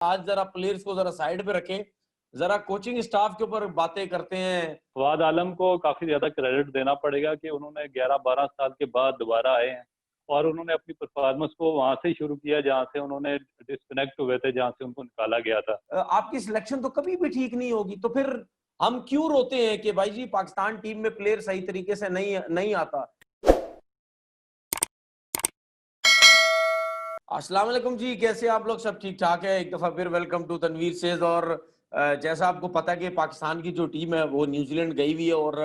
आज जरा प्लेयर्स को जरा साइड पे रखें, जरा कोचिंग स्टाफ के ऊपर बातें करते हैं। फवाद आलम को काफ़ी ज़्यादा क्रेडिट देना पड़ेगा कि उन्होंने 11-12 साल के बाद दोबारा आए हैं और उन्होंने अपनी परफॉर्मेंस को वहाँ से ही शुरू किया जहाँ से उन्होंने डिस्कनेक्ट हुए थे, जहाँ से उनको निकाला गया था। आपकी सिलेक्शन तो कभी भी ठीक नहीं होगी, तो फिर हम क्यों रोते हैं कि भाई जी पाकिस्तान टीम में प्लेयर सही तरीके से नहीं नहीं आता। अस्सलाम वालेकुम जी, कैसे आप लोग? सब ठीक ठाक है? एक दफा फिर वेलकम टू तनवीर सेज। और जैसा आपको पता है कि पाकिस्तान की जो टीम है वो न्यूजीलैंड गई हुई है और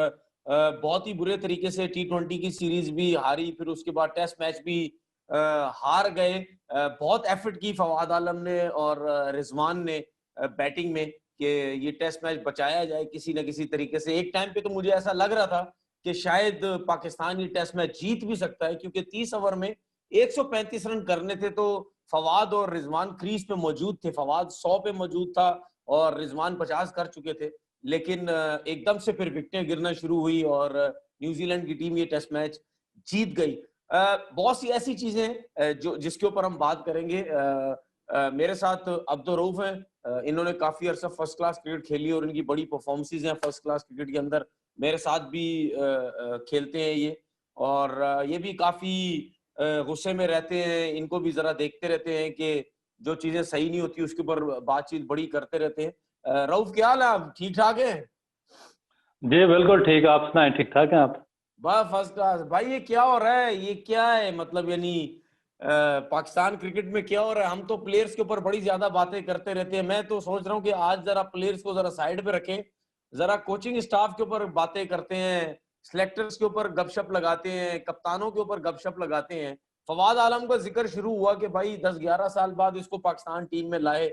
बहुत ही बुरे तरीके से T20 की सीरीज भी हारी, फिर उसके बाद टेस्ट मैच भी हार गए। बहुत एफर्ट की फवाद आलम ने और रिजवान ने बैटिंग में कि ये टेस्ट मैच बचाया जाए किसी न किसी तरीके से। एक टाइम पे तो मुझे ऐसा लग रहा था कि शायद पाकिस्तान ये टेस्ट मैच जीत भी सकता है, क्योंकि 30 ओवर में 135 रन करने थे तो फवाद और रिजवान क्रीज पे मौजूद थे। फवाद 100 पे मौजूद था और रिजवान 50 कर चुके थे, लेकिन एकदम से फिर विकेटें गिरना शुरू हुई और न्यूजीलैंड की टीम ये टेस्ट मैच जीत गई। बहुत सी ऐसी चीजें जो जिसके ऊपर हम बात करेंगे। मेरे साथ अब्दुल रऊफ हैं। इन्होंने काफी अरसा फर्स्ट क्लास क्रिकेट खेली और इनकी बड़ी परफॉर्मेंसेज हैं फर्स्ट क्लास क्रिकेट के अंदर। मेरे साथ भी खेलते हैं ये, और ये भी काफी गुस्से में रहते हैं। इनको भी जरा देखते रहते हैं कि जो चीजें सही नहीं होती उसके ऊपर बातचीत बड़ी करते रहते हैं। रऊफ, क्या हाल है? आप ठीक ठाक हैं? जी बिल्कुल ठीक, आप सुनाएं, ठीक ठाक हैं आप? बस फर्स्ट क्लास भाई। ये क्या हो रहा है? ये क्या है मतलब, यानी पाकिस्तान क्रिकेट में क्या हो रहा है? हम तो प्लेयर्स के ऊपर बड़ी ज्यादा बातें करते रहते हैं। मैं तो सोच रहा हूँ कि आज जरा प्लेयर्स को जरा साइड पे रखें, जरा कोचिंग स्टाफ के ऊपर बातें करते हैं, सिलेक्टर्स के ऊपर गपशप लगाते हैं, कप्तानों के ऊपर गपशप लगाते हैं। फवाद आलम का जिक्र शुरू हुआ कि भाई 10-11 साल बाद इसको पाकिस्तान टीम में लाए,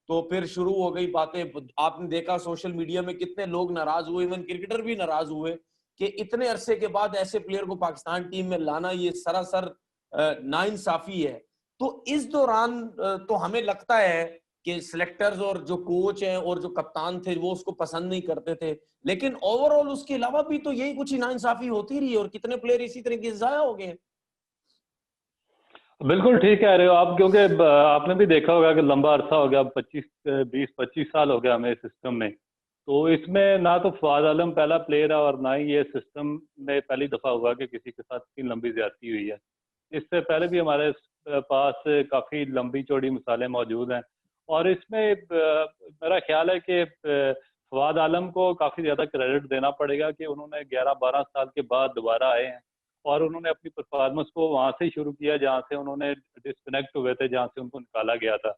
तो फिर शुरू हो गई बातें। आपने देखा सोशल मीडिया में कितने लोग नाराज हुए, इवन क्रिकेटर भी नाराज हुए कि इतने अरसे के बाद ऐसे प्लेयर को पाकिस्तान टीम में लाना ये सरासर नाइंसाफी है। तो इस दौरान तो हमें लगता है कि सिलेक्टर्स और जो कोच हैं और जो कप्तान थे वो उसको पसंद नहीं करते थे, लेकिन ओवरऑल उसके अलावा भी तो यही कुछ नाइंसाफी होती रही है और कितने प्लेयर इसी तरीके से जाया हो गए। बिल्कुल ठीक कह रहे हो आप, क्योंकि आपने भी देखा होगा कि लंबा अरसा हो गया, 20-25 साल हो गया हमें इस सिस्टम में। तो इसमें ना तो फवाद आलम पहला प्लेयर है और ना ही ये सिस्टम में पहली दफ़ा हुआ कि किसी के साथ इतनी लंबी ज्यादती हुई है। इससे पहले भी हमारे पास काफ़ी लंबी चौड़ी मिसालें मौजूद हैं और इसमें मेरा ख्याल है कि फवाद आलम को काफ़ी ज़्यादा क्रेडिट देना पड़ेगा कि उन्होंने 11-12 साल के बाद दोबारा आए हैं और उन्होंने अपनी परफॉर्मेंस को वहाँ से ही शुरू किया जहाँ से उन्होंने डिस्कनेक्ट हुए थे, जहाँ से उनको निकाला गया था।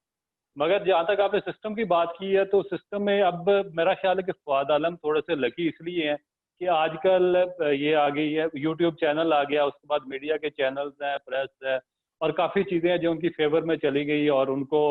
मगर जहाँ तक आपने सिस्टम की बात की है, तो सिस्टम में अब मेरा ख्याल है कि फवाद आलम थोड़े से लकी इसलिए हैं कि आजकल ये आ गई है, यूट्यूब चैनल आ गया, उसके बाद मीडिया के चैनल्स हैं, प्रेस है और काफ़ी चीज़ें हैं जो उनकी फेवर में चली गई और उनको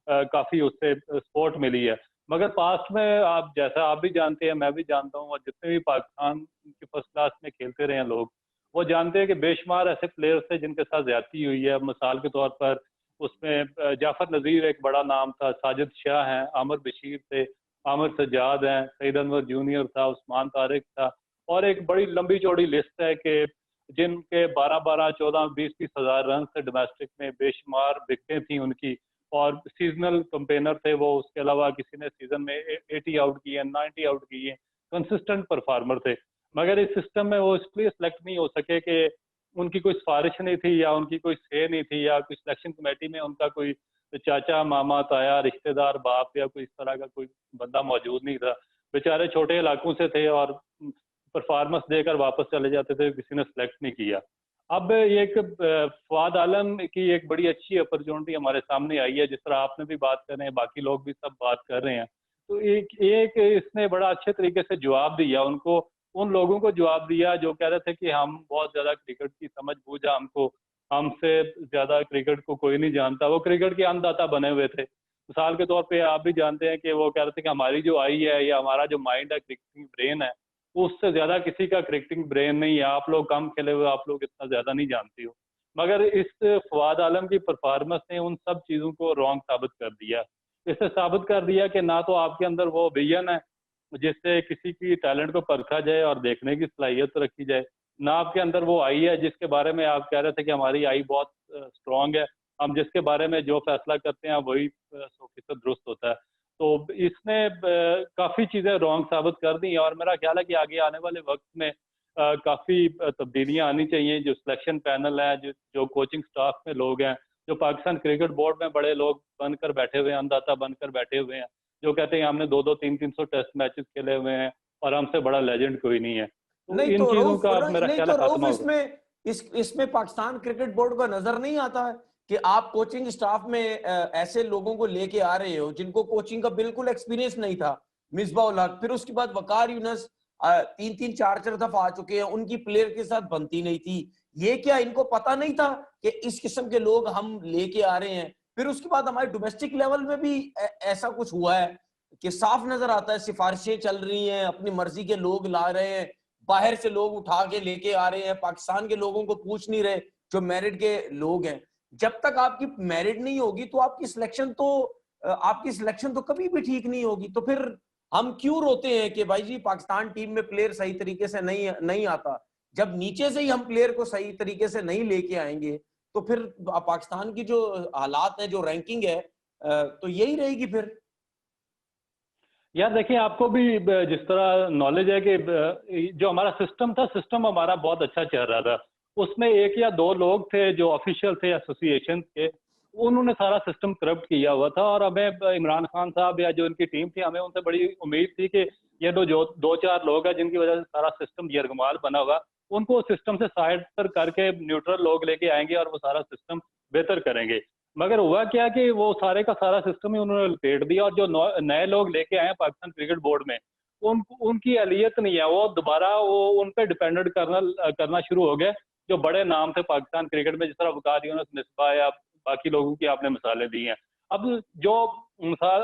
काफ़ी उससे सपोर्ट मिली है। मगर पास्ट में आप, जैसा आप भी जानते हैं, मैं भी जानता हूँ और जितने भी पाकिस्तान के फर्स्ट क्लास में खेलते रहे हैं लोग, वो जानते हैं कि बेशुमार ऐसे प्लेयर्स थे जिनके साथ ज्यादती हुई है। मिसाल के तौर पर उसमें जाफर नज़ीर एक बड़ा नाम था, साजिद शाह हैं, आमिर बशीर थे, आमिर सज्जाद हैं, सईद अनवर जूनियर था, उस्मान तारिक था और एक बड़ी लंबी चौड़ी लिस्ट है कि जिनके 12-12, 14, 20-20 हज़ार रन से डोमेस्टिक में बेशुमार विकेटें थी उनकी और सीजनल कंपेनर थे वो। उसके अलावा किसी ने सीजन में 80 आउट किए, 90 आउट किए, कंसिस्टेंट परफार्मर थे। मगर इस सिस्टम में वो इसलिए सेलेक्ट नहीं हो सके कि उनकी कोई सिफारिश नहीं थी या उनकी कोई से नहीं थी या कोई सिलेक्शन कमेटी में उनका कोई चाचा, मामा, ताया, रिश्तेदार, बाप या कोई इस तरह का कोई बंदा मौजूद नहीं था। बेचारे छोटे इलाकों से थे और परफॉर्मेंस देकर वापस चले जाते थे, किसी ने सेलेक्ट नहीं किया। अब ये एक फवाद आलम की एक बड़ी अच्छी अपॉर्चुनिटी हमारे सामने आई है, जिस तरह आपने भी बात कर रहे हैं, बाकी लोग भी सब बात कर रहे हैं। तो एक एक इसने बड़ा अच्छे तरीके से जवाब दिया उनको, उन लोगों को जवाब दिया जो कह रहे थे कि हम बहुत ज़्यादा क्रिकेट की समझ बूझ है हमको, हमसे ज़्यादा क्रिकेट को कोई नहीं जानता। वो क्रिकेट के अन्नदाता बने हुए थे। मिसाल के तौर पे आप भी जानते हैं कि वो कह रहे थे कि हमारी जो आई है या हमारा जो माइंड है, क्रिकेटिंग ब्रेन है, उससे ज़्यादा किसी का क्रिकेटिंग ब्रेन नहीं है। आप लोग कम खेले हुए, आप लोग इतना ज़्यादा नहीं जानते हो। मगर इस फवाद आलम की परफॉर्मेंस ने उन सब चीज़ों को रॉन्ग साबित कर दिया। इसने साबित कर दिया कि ना तो आपके अंदर वो विजन है जिससे किसी की टैलेंट को परखा जाए और देखने की सलाहियत रखी जाए, ना आपके अंदर वो आई है जिसके बारे में आप कह रहे थे कि हमारी आई बहुत स्ट्रांग है हम जिसके बारे में जो फैसला करते हैं वही 100% दुरुस्त होता है। तो इसने काफ़ी चीज़ें रॉन्ग साबित कर दी और मेरा ख्याल है कि आगे आने वाले वक़्त में काफ़ी तब्दीलियाँ आनी चाहिए। जो सिलेक्शन पैनल है, जो कोचिंग स्टाफ में लोग हैं, जो पाकिस्तान क्रिकेट बोर्ड में बड़े लोग बनकर बैठे हुए हैं, अंदाता बनकर बैठे हुए हैं, जो कहते हैं हमने 2-2, 3-300 टेस्ट मैचेस खेले हुए हैं और हमसे बड़ा लेजेंड कोई नहीं है। तो नहीं इन तो चीज़ों रऊफ का मेरा नहीं ख्याल तो है रऊफ खात्मा होगा। इसमें इसमें पाकिस्तान क्रिकेट बोर्ड का नजर नहीं आता है कि आप कोचिंग स्टाफ में ऐसे लोगों को लेके आ रहे हो जिनको कोचिंग का बिल्कुल एक्सपीरियंस नहीं था। मिसबाह उल हक, फिर उसके बाद वकार यूनुस 3-3 4-4 दफा आ चुके हैं, उनकी प्लेयर के साथ बनती नहीं थी। ये क्या इनको पता नहीं था कि इस किस्म के लोग हम लेके आ रहे हैं? फिर उसके बाद हमारे डोमेस्टिक लेवल में भी ऐसा कुछ हुआ है कि साफ नजर आता है सिफारिशें चल रही हैं, अपनी मर्जी के लोग ला रहे हैं, बाहर से लोग उठा के लेके आ रहे हैं, पाकिस्तान के लोगों को पूछ नहीं रहे जो मेरिट के लोग हैं। जब तक आपकी मेरिट नहीं होगी तो आपकी सिलेक्शन तो कभी भी ठीक नहीं होगी। तो फिर हम क्यों रोते हैं कि भाई जी पाकिस्तान टीम में प्लेयर सही तरीके से नहीं नहीं आता? जब नीचे से ही हम प्लेयर को सही तरीके से नहीं लेके आएंगे तो फिर पाकिस्तान की जो हालात है, जो रैंकिंग है, तो यही रहेगी फिर। यार देखिए, आपको भी जिस तरह नॉलेज है कि जो हमारा सिस्टम था, सिस्टम हमारा बहुत अच्छा चल रहा था। उसमें 1 या 2 लोग थे जो ऑफिशियल थे, एसोसिएशन के, उन्होंने सारा सिस्टम करप्ट किया हुआ था और हमें इमरान खान साहब या जो इनकी टीम थी, हमें उनसे बड़ी उम्मीद थी कि ये जो 2-4 लोग हैं जिनकी वजह से सारा सिस्टम यरगमाल बना हुआ, उनको सिस्टम से साइड पर करके न्यूट्रल लोग लेके आएंगे और वो सारा सिस्टम बेहतर करेंगे। मगर हुआ क्या कि वो सारे का सारा सिस्टम ही उन्होंने लपेट दिया और जो नए लोग लेके आए हैं पाकिस्तान क्रिकेट बोर्ड में, उनकी अहलियत नहीं है। वो दोबारा वो उन पे डिपेंडेंट करना शुरू हो गए जो बड़े नाम थे पाकिस्तान क्रिकेट में, जिस तरह वकार यूनुस, मिसबाह या बाकी लोगों की आपने मिसालें दी हैं। अब जो मिसाल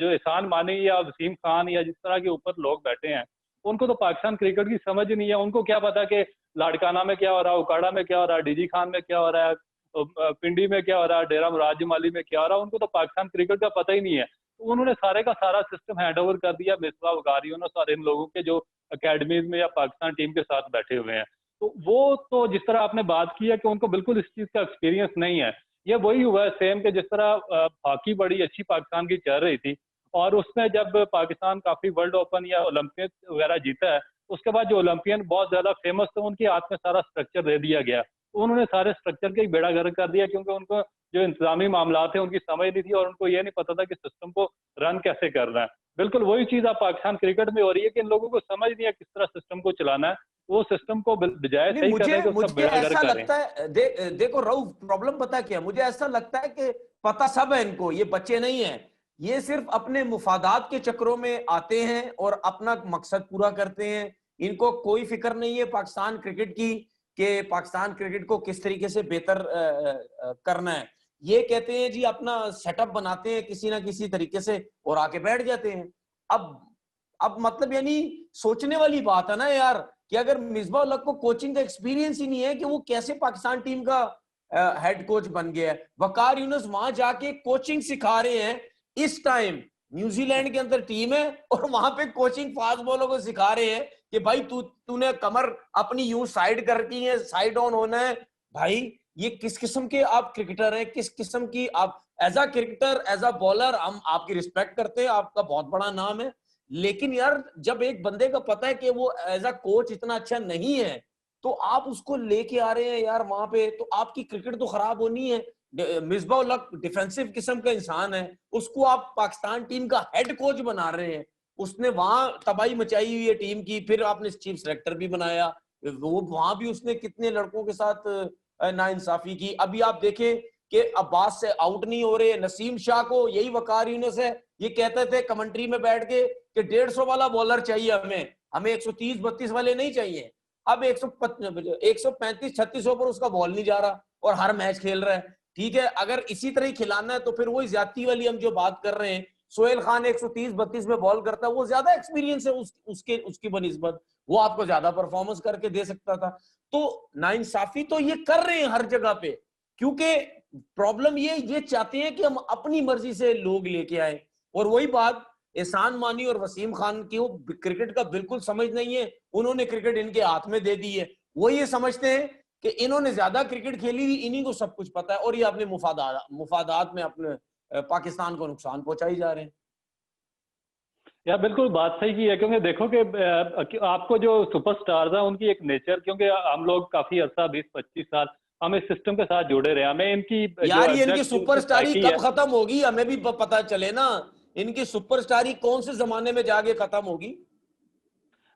जो एहसान मानी या वसीम खान या जिस तरह के ऊपर लोग बैठे हैं, उनको तो पाकिस्तान क्रिकेट की समझ ही नहीं है। उनको क्या पता कि लाड़काना में क्या हो रहा है, उकाड़ा में क्या हो रहा है, डीजी खान में क्या हो रहा है, पिंडी में क्या हो रहा है, डेरा मुराद जमाली में क्या हो रहा है, उनको तो पाकिस्तान क्रिकेट का पता ही नहीं है। तो उन्होंने सारे का सारा सिस्टम हैंड ओवर कर दिया मिसबाह, वकार यूनुस और इन लोगों के जो अकेडमीज में या पाकिस्तान टीम के साथ बैठे हुए हैं। तो वो तो जिस तरह आपने बात की है कि उनको बिल्कुल इस चीज़ का एक्सपीरियंस नहीं है, ये वही हुआ है सेम कि जिस तरह हॉकी बड़ी अच्छी पाकिस्तान की चल रही थी और उसमें जब पाकिस्तान काफ़ी वर्ल्ड ओपन या ओलंपिक वगैरह जीता है, उसके बाद जो ओलंपियन बहुत ज़्यादा फेमस थे, उनके हाथ में सारा स्ट्रक्चर दे दिया गया। उन्होंने सारे स्ट्रक्चर का ही बेड़ा गर्क कर दिया क्योंकि उनको जो इंतजामी मामला थे उनकी समझ नहीं थी और उनको ये नहीं पता था कि सिस्टम को रन कैसे करना है। बिल्कुल वही चीज़ अब पाकिस्तान क्रिकेट में हो रही है कि इन लोगों को समझ नहीं है किस तरह सिस्टम को चलाना है। वो सिस्टम को बजाय नहीं, सही करने मुझे के उसका मुझे बेड़ा गर्क ऐसा कर रहे हैं। लगता है, देखो रऊफ, प्रॉब्लम पता क्या, मुझे ऐसा लगता है कि पता सब है इनको, ये बच्चे नहीं है, ये सिर्फ अपने मुफादात के चक्रों में आते हैं और अपना मकसद पूरा करते हैं। इनको कोई फिक्र नहीं है पाकिस्तान क्रिकेट की कि पाकिस्तान क्रिकेट को किस तरीके से बेहतर करना है। ये कहते हैं जी, अपना सेटअप बनाते हैं किसी ना किसी तरीके से और आके बैठ जाते हैं। अब मतलब यानी सोचने वाली बात है ना यार, कि अगर मिसबाह उल हक को कोचिंग का एक्सपीरियंस ही नहीं है कि वो कैसे पाकिस्तान टीम का हेड कोच बन गया है। वकार यूनुस वहां जाके कोचिंग सिखा रहे हैं, इस टाइम न्यूजीलैंड के अंदर टीम है और वहां पे कोचिंग फास्ट बॉलर को सिखा रहे हैं कि भाई तूने कमर अपनी यूं साइड करती है, साइड ऑन होना है। भाई ये किस किस्म के आप क्रिकेटर हैं, किस किस्म की आप as a cricketer, as a bowler हम आपकी रिस्पेक्ट करते हैं, आपका बहुत बड़ा नाम है। लेकिन यार जब एक बंदे का पता है कि वो एज अ कोच इतना अच्छा नहीं है तो आप उसको लेके आ रहे हैं यार वहां पे, तो आपकी क्रिकेट तो खराब होनी है। मिसबाह उल हक डिफेंसिव किस्म का इंसान है, उसको आप पाकिस्तान टीम का हेड कोच बना रहे हैं। उसने वहां तबाही मचाई हुई है टीम की, फिर आपने चीफ सेलेक्टर भी बनाया, वो वहां भी उसने कितने लड़कों के साथ नाइंसाफी की। अभी आप देखें कि अब्बास से आउट नहीं हो रहे, नसीम शाह को यही वकार यूनुस है, ये कहते थे कमेंट्री में बैठ के कि 150 वाला बॉलर चाहिए हमें 130-32 वाले नहीं चाहिए। अब 135-36 ओवर उसका बॉल नहीं जा रहा और हर मैच खेल रहा है। ठीक है, अगर इसी तरह ही खिलाना है तो फिर वही ज्यादती वाली हम जो बात कर रहे हैं, सोहेल खान 130-32 में बॉल करता है, वो ज्यादा एक्सपीरियंस है उसकी बनिस्बत, वो आपको ज्यादा परफॉर्मेंस करके दे सकता था। तो नाइंसाफी तो ये कर रहे हैं हर जगह पे, क्योंकि प्रॉब्लम ये चाहते हैं कि हम अपनी मर्जी से लोग लेके आए। और वही बात, एहसान मानी और वसीम खान की वो क्रिकेट का बिल्कुल समझ नहीं है, उन्होंने क्रिकेट इनके हाथ में दे दी है। वो ये समझते हैं कि इन्होंने ज्यादा क्रिकेट खेली हुई, इन्हीं को सब कुछ पता है, और ये अपने मुफादात में अपने पाकिस्तान को नुकसान पहुंचाई जा रहे हैं। यार बिल्कुल बात सही की है, क्योंकि देखो कि आपको जो सुपरस्टार्स हैं उनकी एक नेचर, क्योंकि हम लोग काफी अर्सा 20-25 साल हम इस सिस्टम के साथ जुड़े रहे, हमें इनकी जो यार ये इनकी एग्जैक्ट सुपरस्टारी साइकी कब है। खत्म होगी, हमें भी पता चले ना। इनकी सुपरस्टारी कौन से जमाने में जाके खत्म होगी?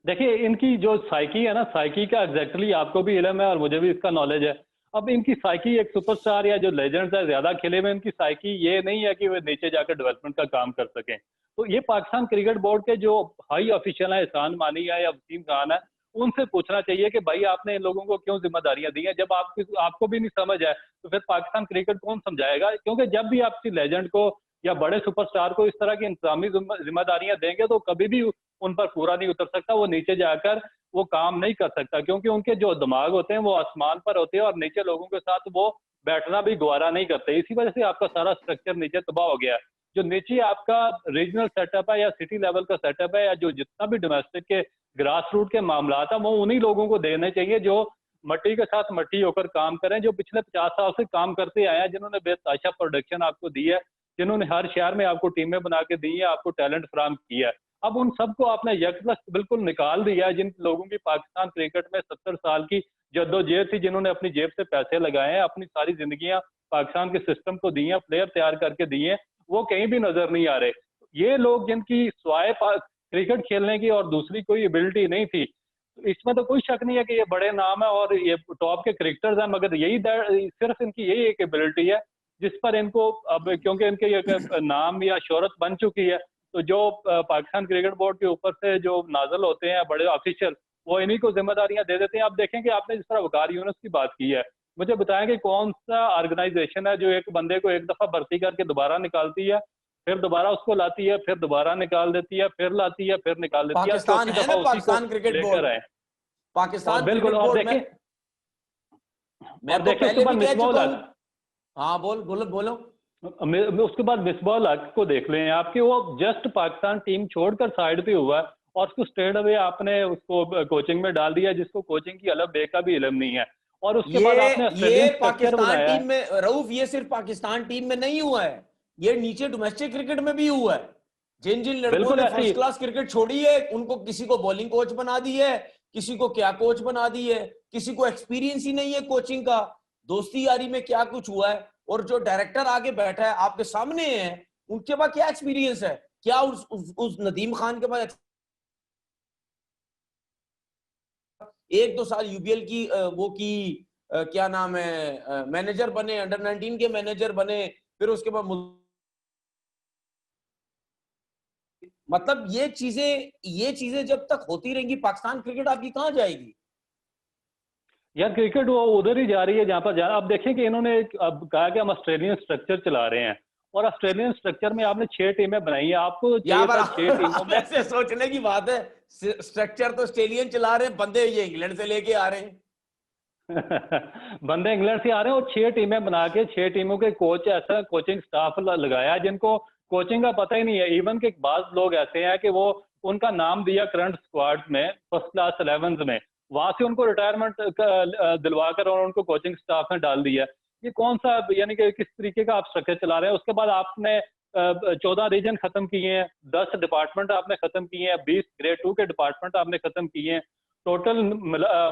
देखिए इनकी जो साइकी है ना, साइकी का एग्जैक्टली आपको भी इल्म है और मुझे भी इसका नॉलेज है। अब इनकी साइकी, एक सुपरस्टार या जो लेजेंड्स है ज्यादा खेले में, इनकी साइकी ये नहीं है कि वे नीचे जाकर डेवलपमेंट का काम कर सकें। तो ये पाकिस्तान क्रिकेट बोर्ड के जो हाई ऑफिशियल है, एहसान मानी है या वसीम खान है, उनसे पूछना चाहिए कि भाई आपने इन लोगों को क्यों जिम्मेदारियां दी हैं। जब आपको भी नहीं समझ है तो फिर पाकिस्तान क्रिकेट कौन समझाएगा? क्योंकि जब भी आप किसी लेजेंड को या बड़े सुपरस्टार को इस तरह की इंतजामी जिम्मेदारियां देंगे तो कभी भी उन पर पूरा नहीं उतर सकता, वो नीचे जाकर वो काम नहीं कर सकता, क्योंकि उनके जो दिमाग होते हैं वो आसमान पर होते हैं और नीचे लोगों के साथ वो बैठना भी गवारा नहीं करते। इसी वजह से आपका सारा स्ट्रक्चर नीचे तबाह हो गया है। जो नीचे आपका रीजनल सेटअप है या सिटी लेवल का सेटअप है या जो जितना भी डोमेस्टिक के ग्रास रूट के मामला था, वो उन्हीं लोगों को देने चाहिए जो मट्टी के साथ मट्टी होकर काम करें, जो पिछले 50 साल से काम करते आए हैं, जिन्होंने बेतहाशा प्रोडक्शन आपको दी है, जिन्होंने हर शहर में आपको टीमें बना के दी है, आपको टैलेंट फराहम किया है। अब उन सबको आपने यकलख्त बिल्कुल निकाल दिया है, जिन लोगों की पाकिस्तान क्रिकेट में 70 साल की जद्दोजहद थी, जिन्होंने अपनी जेब से पैसे लगाए हैं, अपनी सारी जिंदगियां पाकिस्तान के सिस्टम को दी हैं, प्लेयर तैयार करके दिए हैं, वो कहीं भी नजर नहीं आ रहे। ये लोग जिनकी स्वाय क्रिकेट खेलने की और दूसरी कोई एबिलिटी नहीं थी, इसमें तो कोई शक नहीं है कि ये बड़े नाम है और ये टॉप के क्रिकेटर्स हैं, मगर यही सिर्फ इनकी यही एक एबिलिटी है जिस पर इनको, अब क्योंकि इनके ये नाम या शोहरत बन चुकी है, तो जो पाकिस्तान क्रिकेट बोर्ड के ऊपर से जो नाजल होते हैं बड़े ऑफिशियल, वो इन्हीं को जिम्मेदारियां दे देते हैं। आप देखें कि आपने जिस तरह वकार यूनुस की बात की है, मुझे बताएं कि कौन सा ऑर्गेनाइजेशन है जो एक बंदे को एक दफा भर्ती करके दोबारा निकालती है, फिर दोबारा उसको लाती है, फिर दोबारा निकाल देती है, फिर लाती है, फिर निकाल देती है, पाकिस्तान चौथी है दफा ना, उसी को पाकिस्तान क्रिकेट लेकर बोर्ड। आए। और पाकिस्तान बिल्कुल, क्रिकेट और बोर्ड में देखें, मैं और आपको देखें उसके पहले भी बाद कह मिसबाह चुका हक, हूं। हाँ बोलो बोलो। उसके बाद मिसबाह हक को देख लें आपके, वो जस्ट पाकिस्तान टीम छोड़कर साइड पे हुआ और उसको स्ट्रेट अवे आपने उसको कोचिंग में डाल दिया, जिसको कोचिंग की अलग बे का भी इल्म नहीं है। और उसके बाद आपने ये ऑस्ट्रेलियन स्ट्रक्चर पाकिस्तान बनाया है। टीम में, रऊफ, ये सिर्फ पाकिस्तान टीम में नहीं हुआ है, ये नीचे डोमेस्टिक क्रिकेट में भी हुआ है। जिन जिन लड़कों बिल्कुल ने ऐसे ही। फर्स्ट क्लास क्रिकेट छोड़ी है, उनको किसी को बॉलिंग कोच बना दी है, किसी को क्या कोच बना दी है, किसी को एक्सपीरियंस ही नहीं है कोचिंग का। दोस्ती यारी में क्या कुछ हुआ है, और जो डायरेक्टर आगे बैठा है आपके सामने है, उनके पास क्या एक्सपीरियंस है? क्या उस नदीम खान के पास 1-2 साल यूबीएल की वो की क्या नाम है, मैनेजर बने, अंडर-19 के मैनेजर बने, फिर उसके बाद मतलब ये चीजें जब तक होती रहेंगी, पाकिस्तान क्रिकेट आपकी कहां जाएगी? यार क्रिकेट वो उधर ही जा रही है जहां पर जा। अब देखें कि इन्होंने अब कहा कि हम ऑस्ट्रेलियन स्ट्रक्चर चला रहे हैं, और ऑस्ट्रेलियन स्ट्रक्चर में आपने 6 टीमें बनाई हैं, आपको यहाँ चाहिए पर था 6 टीमों में। ऐसे सोचने की बात है, स्ट्रक्चर तो ऑस्ट्रेलियन चला रहे हैं, बंदे ये इंग्लैंड से लेके आ रहे हैं। बंदे इंग्लैंड से आ रहे हैं और 6 टीमें बना के 6 टीमों के कोच, ऐसा कोचिंग स्टाफ लगाया जिनको कोचिंग का पता ही नहीं है। इवन के बाद लोग ऐसे हैं कि वो उनका नाम दिया करंट स्क्वाड में, फर्स्ट क्लास 11 में, वहां से उनको रिटायरमेंट दिलवाकर और उनको कोचिंग स्टाफ में डाल दिया। ये कौन सा, यानी कि किस तरीके का आप स्ट्रक्चर चला रहे हैं? उसके बाद आपने 14 रीजन खत्म किए हैं, 10 डिपार्टमेंट आपने खत्म किए हैं, 20 ग्रेड 2 के डिपार्टमेंट आपने खत्म किए हैं, टोटल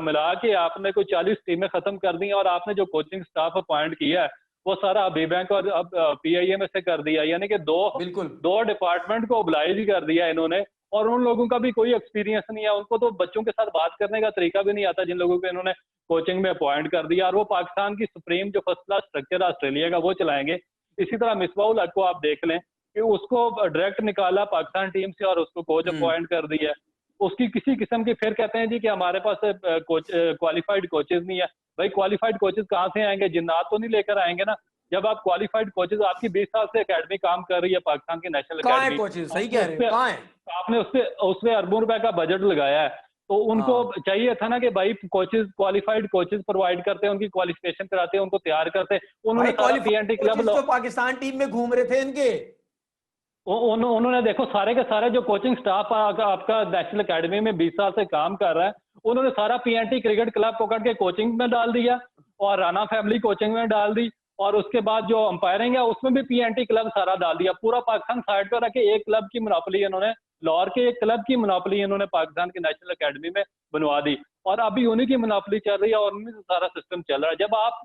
मिला के आपने कोई 40 टीमें खत्म कर दी, और आपने जो कोचिंग स्टाफ अपॉइंट किया है वो सारा अबी बैंक और अब पीआईए में से कर दिया। यानी कि बिल्कुल दो डिपार्टमेंट को ओबलाइज ही कर दिया इन्होंने, और उन लोगों का भी कोई एक्सपीरियंस नहीं है, उनको तो बच्चों के साथ बात करने का तरीका भी नहीं आता जिन लोगों को इन्होंने कोचिंग में अपॉइंट कर दिया, और वो पाकिस्तान की सुप्रीम जो फर्स्ट क्लास स्ट्रक्चर है ऑस्ट्रेलिया का वो चलाएंगे। इसी तरह मिसबाह हक को आप देख लें कि उसको डायरेक्ट निकाला पाकिस्तान टीम से और उसको कोच अपॉइंट कर दिया, उसकी किसी किस्म की, फिर कहते हैं जी कि हमारे पास क्वालिफाइड कोचेज नहीं है। भाई क्वालिफाइड कोचेज कहाँ से आएंगे? जिन्नात तो नहीं लेकर आएंगे ना। जब आप क्वालिफाइड कोचेज, आपकी 20 साल से एकेडमी काम कर रही है पाकिस्तान की नेशनल कहाँ है एकेडमी, कोचेज? सही कह रहे हैं, कहाँ है? आपने उसपे अरबों रुपए का बजट लगाया है, तो उनको चाहिए था ना कि भाई कोचेज, क्वालिफाइड कोचेज प्रोवाइड करते हैं, उनकी क्वालिफिकेशन कराते हैं, उनको तैयार करते हैं। उन्होंने सारा पीएनटी क्लब तो पाकिस्तान टीम में घूम रहे थे इनके। उन्होंने देखो सारे के सारे जो कोचिंग स्टाफ आपका नेशनल एकेडमी में 20 साल से काम कर रहा है, उन्होंने सारा पीएनटी क्रिकेट क्लब पकड़ के कोचिंग में डाल दिया और राणा फैमिली कोचिंग में डाल दी, और उसके बाद जो अंपायरिंग है उसमें भी पीएनटी क्लब सारा डाल दिया। पूरा पाकिस्तान साइड पर रखे, एक क्लब की मोनोपोली इन्होंने, लाहौर के एक क्लब की मोनोपोली इन्होंने पाकिस्तान की नेशनल एकेडमी में बनवा दी, और अभी उन्हीं की मोनोपोली चल रही है और उन्हीं से सारा सिस्टम चल रहा है। जब आप